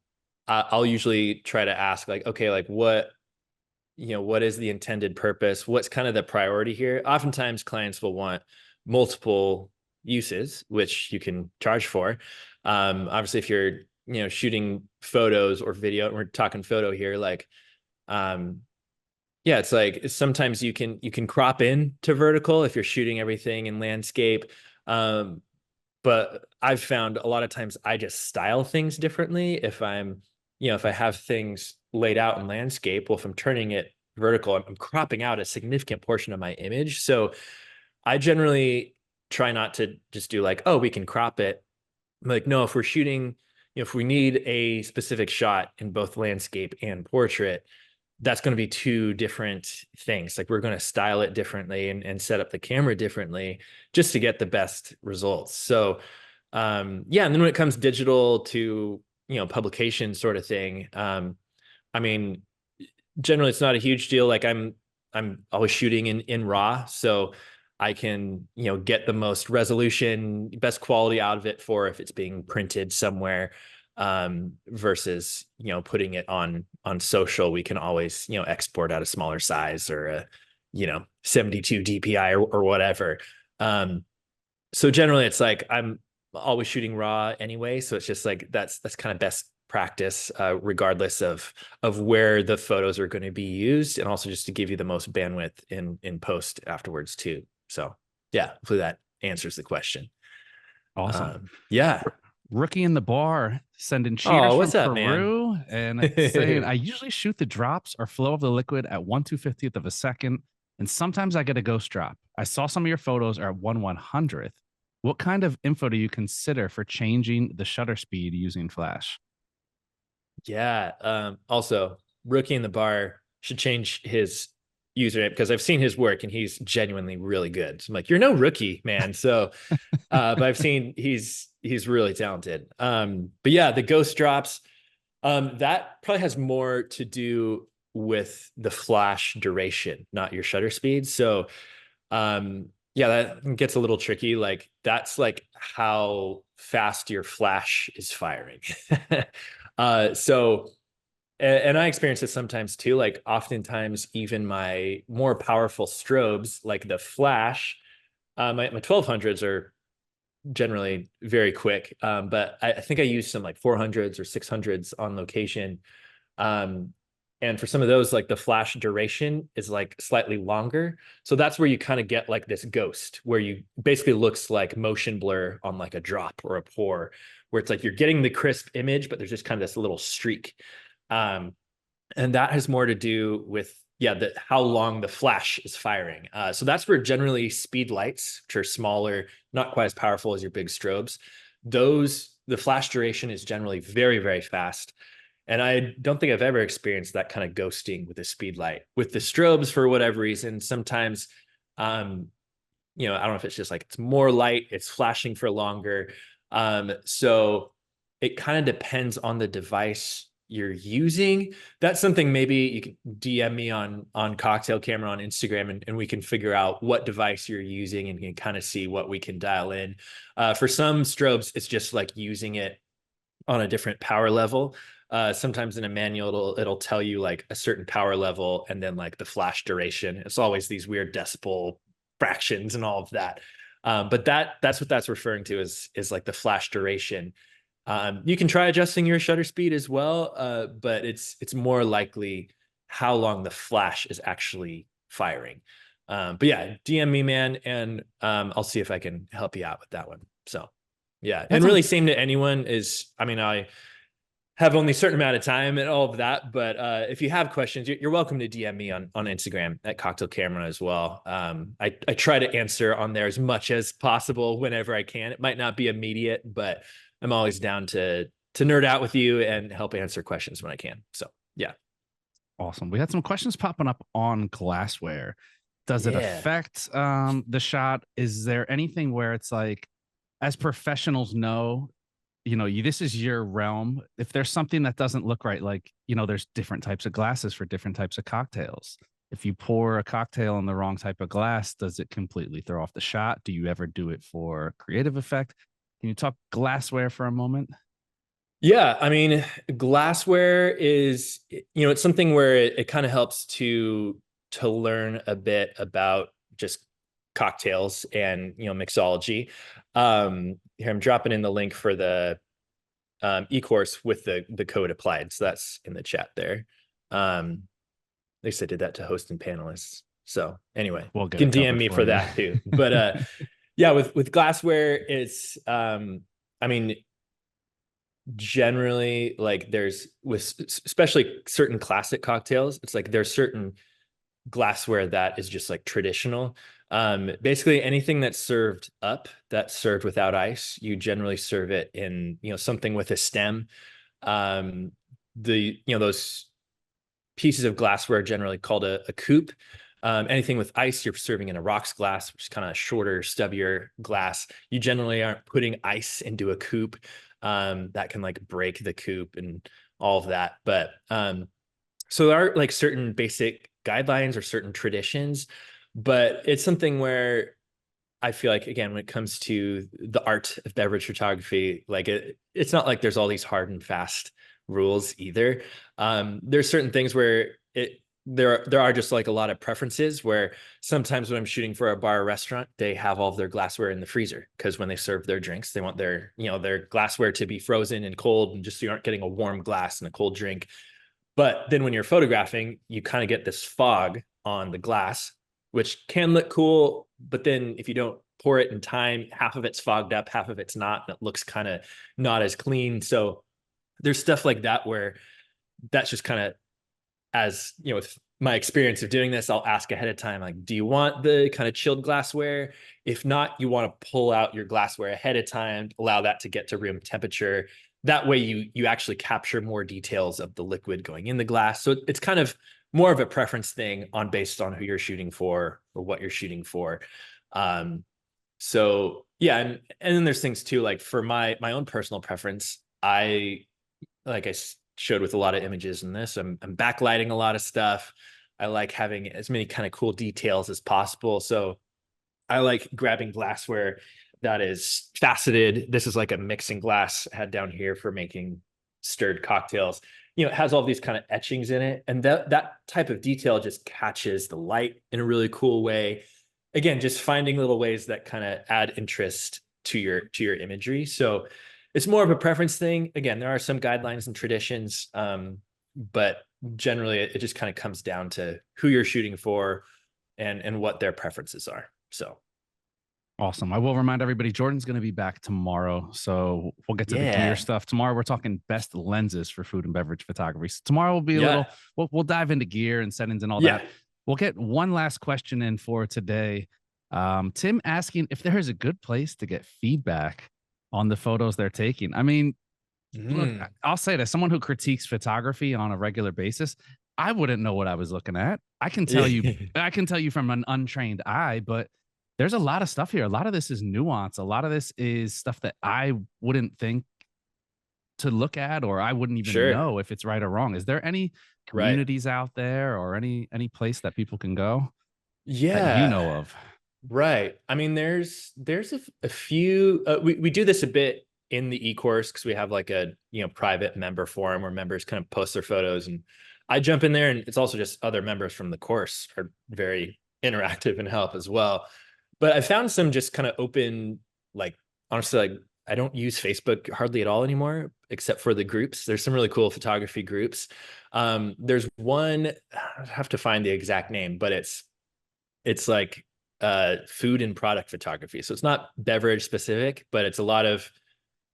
I'll usually try to ask like, okay, like what is the intended purpose? What's kind of the priority here? Oftentimes clients will want multiple uses, which you can charge for. Obviously if you're, shooting photos or video, and we're talking photo here, like, um, yeah, it's like sometimes you can crop in to vertical if you're shooting everything in landscape. Um, but I've found a lot of times I just style things differently. If I have things laid out in landscape, well, if I'm turning it vertical, I'm cropping out a significant portion of my image. So I generally try not to just do like, oh, we can crop it. I'm like, no, if we're shooting, if we need a specific shot in both landscape and portrait, that's going to be two different things. Like we're going to style it differently and set up the camera differently just to get the best results. So, yeah. And then when it comes digital to, publication sort of thing, I mean, generally it's not a huge deal. Like I'm always shooting in RAW. So I can, get the most resolution, best quality out of it for if it's being printed somewhere, versus, putting it on social. We can always, export out a smaller size or a, 72 DPI or whatever. Um, so generally it's like I'm always shooting raw anyway. So it's just like that's kind of best practice, regardless of where the photos are going to be used, and also just to give you the most bandwidth in post afterwards too. So yeah, hopefully that answers the question. Awesome. Yeah. Rookie in the bar sending cheers Oh, from what's up, man? Peru and saying, I usually shoot the drops or flow of the liquid at 1/250th of a second. And sometimes I get a ghost drop. I saw some of your photos are at 1/100th. What kind of info do you consider for changing the shutter speed using flash? Yeah. Also, rookie in the bar should change his username because I've seen his work and he's genuinely really good. So I'm like, you're no rookie, man. So, but I've seen he's really talented. But yeah, the ghost drops, that probably has more to do with the flash duration, not your shutter speed. So, yeah, that gets a little tricky. Like that's like how fast your flash is firing. So, and I experience it sometimes too. Like oftentimes, even my more powerful strobes, like the flash, my 1200s are generally very quick. But I think I use some like 400s or 600s on location. Um, and for some of those, like the flash duration is like slightly longer. So that's where you kind of get like this ghost, where you basically looks like motion blur on like a drop or a pour, where it's like you're getting the crisp image, but there's just kind of this little streak. Um, and that has more to do with, yeah, how long the flash is firing. So that's where generally speed lights, which are smaller, not quite as powerful as your big strobes, the flash duration is generally very, very fast. And I don't think I've ever experienced that kind of ghosting with a speed light. With the strobes, for whatever reason, sometimes, um, I don't know if it's just like it's more light, it's flashing for longer. So it kind of depends on the device you're using. That's something maybe you can DM me on Cocktail Camera on Instagram, and we can figure out what device you're using and can kind of see what we can dial in. For some strobes, it's just like using it on a different power level. Sometimes in a manual, it'll tell you like a certain power level and then like the flash duration. It's always these weird decimal fractions and all of that. But that's what that's referring to is like the flash duration. You can try adjusting your shutter speed as well, but it's more likely how long the flash is actually firing. But yeah, DM me, man, and I'll see if I can help you out with that one. So yeah, and That's really same to anyone is, I mean, I have only a certain amount of time and all of that, but if you have questions, you're welcome to DM me on Instagram at Cocktail Camera as well. I try to answer on there as much as possible whenever I can. It might not be immediate, but I'm always down to nerd out with you and help answer questions when I can. So yeah. awesome. We had some questions popping up on glassware. Does it Yeah. affect the shot? Is there anything where it's like, as professionals know, this is your realm. If there's something that doesn't look right, like, there's different types of glasses for different types of cocktails. If you pour a cocktail in the wrong type of glass, does it completely throw off the shot? Do you ever do it for creative effect? Can you talk glassware for a moment? Yeah, I mean, glassware is, it's something where it kind of helps to learn a bit about just cocktails and mixology. Here I'm dropping in the link for the e-course with the code applied, so that's in the chat there. At least I did that to host and panelists. So anyway, We'll you get can it DM covered me for for you. that too. But yeah, with glassware, it's I mean, generally like there's with especially certain classic cocktails, it's like there's certain glassware that is just like traditional. Basically anything that's served up, that's served without ice, you generally serve it in something with a stem. um those pieces of glassware are generally called a coupe. Anything with ice, you're serving in a rocks glass, which is kind of shorter, stubbier glass. You generally aren't putting ice into a coupe. That can like break the coupe and all of that. But so there are like certain basic guidelines or certain traditions, but it's something where I feel like, again, when it comes to the art of beverage photography, like it's not like there's all these hard and fast rules either. There's certain things where there are just like a lot of preferences where sometimes when I'm shooting for a bar or restaurant, they have all of their glassware in the freezer because when they serve their drinks, they want their glassware to be frozen and cold, and just so you aren't getting a warm glass and a cold drink. But then when you're photographing, you kind of get this fog on the glass, which can look cool. But then if you don't pour it in time, half of it's fogged up, half of it's not, and it looks kind of not as clean. So there's stuff like that where that's just kind of, as with my experience of doing this, I'll ask ahead of time, like, do you want the kind of chilled glassware? If not, you want to pull out your glassware ahead of time, allow that to get to room temperature. That way you actually capture more details of the liquid going in the glass. So it's kind of more of a preference thing based on who you're shooting for or what you're shooting for. So yeah, and then there's things too, like for my own personal preference, like I showed with a lot of images in this, I'm backlighting a lot of stuff. I like having as many kind of cool details as possible. So I like grabbing glassware that is faceted. This is like a mixing glass I had down here for making stirred cocktails. It has all these kind of etchings in it. And that type of detail just catches the light in a really cool way. Again, just finding little ways that kind of add interest to your imagery. So it's more of a preference thing. Again, there are some guidelines and traditions, but generally it just kind of comes down to who you're shooting for and what their preferences are. So Awesome. I will remind everybody, Jordan's going to be back tomorrow. So we'll get to the gear yeah, stuff. Tomorrow, we're talking best lenses for food and beverage photography. So tomorrow will be a yeah, little, we'll dive into gear and settings and all yeah. that. We'll get one last question in for today. Tim asking if there is a good place to get feedback on the photos they're taking. I mean, look, Mm. I'll say that someone who critiques photography on a regular basis, I wouldn't know what I was looking at. Yeah. I can tell you from an untrained eye, but there's a lot of stuff here. A lot of this is nuance. A lot of this is stuff that I wouldn't think to look at, or I wouldn't even Sure. know if it's right or wrong. Is there any Right. communities out there or any place that people can go that you Yeah. know of? Right. I mean, there's a few. We do this a bit in the e-course because we have like a private member forum where members kind of post their photos, and I jump in there, and it's also just other members from the course are very interactive and help as well. But I found some just kind of open, like honestly, like I don't use Facebook hardly at all anymore, except for the groups. There's some really cool photography groups. There's one, I have to find the exact name, but it's like food and product photography. So it's not beverage specific, but it's a lot of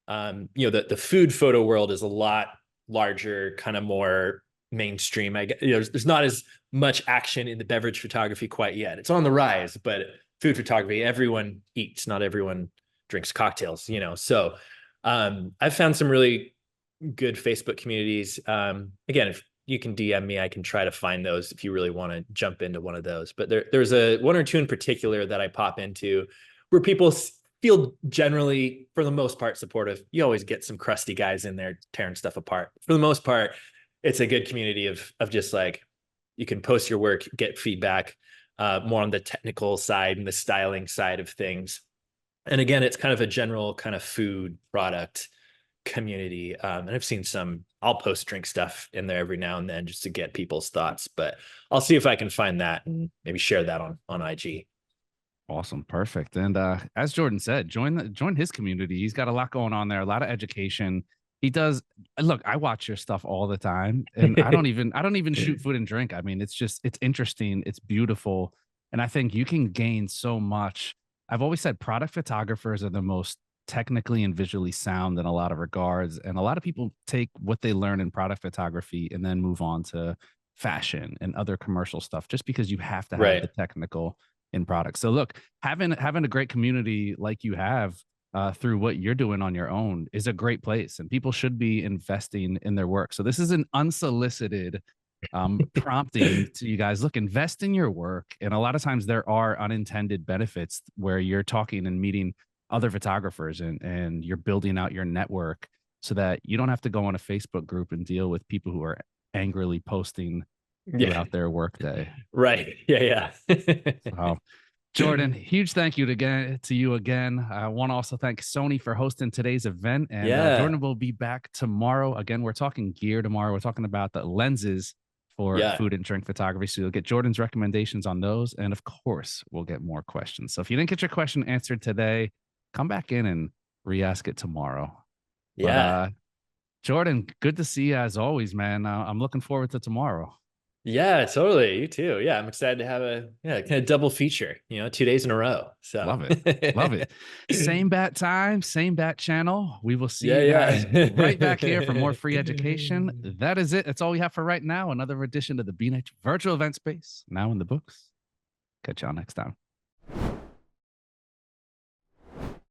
the food photo world is a lot larger, kind of more mainstream. There's not as much action in the beverage photography quite yet. It's on the rise, but food photography, everyone eats, not everyone drinks cocktails, So I've found some really good Facebook communities. Again, if you can DM me, I can try to find those if you really want to jump into one of those. But there's one or two in particular that I pop into where people feel generally, for the most part, supportive. You always get some crusty guys in there tearing stuff apart. For the most part, it's a good community of just like, you can post your work, get feedback, more on the technical side and the styling side of things. And again, it's kind of a general kind of food product community. And I've seen I'll post drink stuff in there every now and then just to get people's thoughts, but I'll see if I can find that and maybe share that on IG. Awesome. Perfect. And as Jordan said, join his community. He's got a lot going on there, a lot of education. He does. Look, I watch your stuff all the time, and I don't even shoot food and drink. I mean, it's interesting, it's beautiful, and I think you can gain so much. I've always said product photographers are the most technically and visually sound in a lot of regards, and a lot of people take what they learn in product photography and then move on to fashion and other commercial stuff, just because you have to have the technical in products. So look, having a great community like you have through what you're doing on your own is a great place, and people should be investing in their work. So this is an unsolicited prompting to you guys. Look, invest in your work, and a lot of times there are unintended benefits where you're talking and meeting other photographers, and you're building out your network so that you don't have to go on a Facebook group and deal with people who are angrily posting throughout their workday. Right. Yeah. So, Jordan, huge thank you to you again. I want to also thank Sony for hosting today's event. And Jordan will be back tomorrow. Again, we're talking gear tomorrow. We're talking about the lenses for food and drink photography. So you'll get Jordan's recommendations on those. And of course, we'll get more questions. So if you didn't get your question answered today, come back in and re-ask it tomorrow. Yeah. But, Jordan, good to see you as always, man. I'm looking forward to tomorrow. Yeah, totally. You too. Yeah, I'm excited to have a kind of double feature, 2 days in a row. So love it. Love it. Same bat time, same bat channel. We will see you guys right back here for more free education. That is it. That's all we have for right now. Another edition of the B-Night Virtual Event Space, now in the books. Catch y'all next time.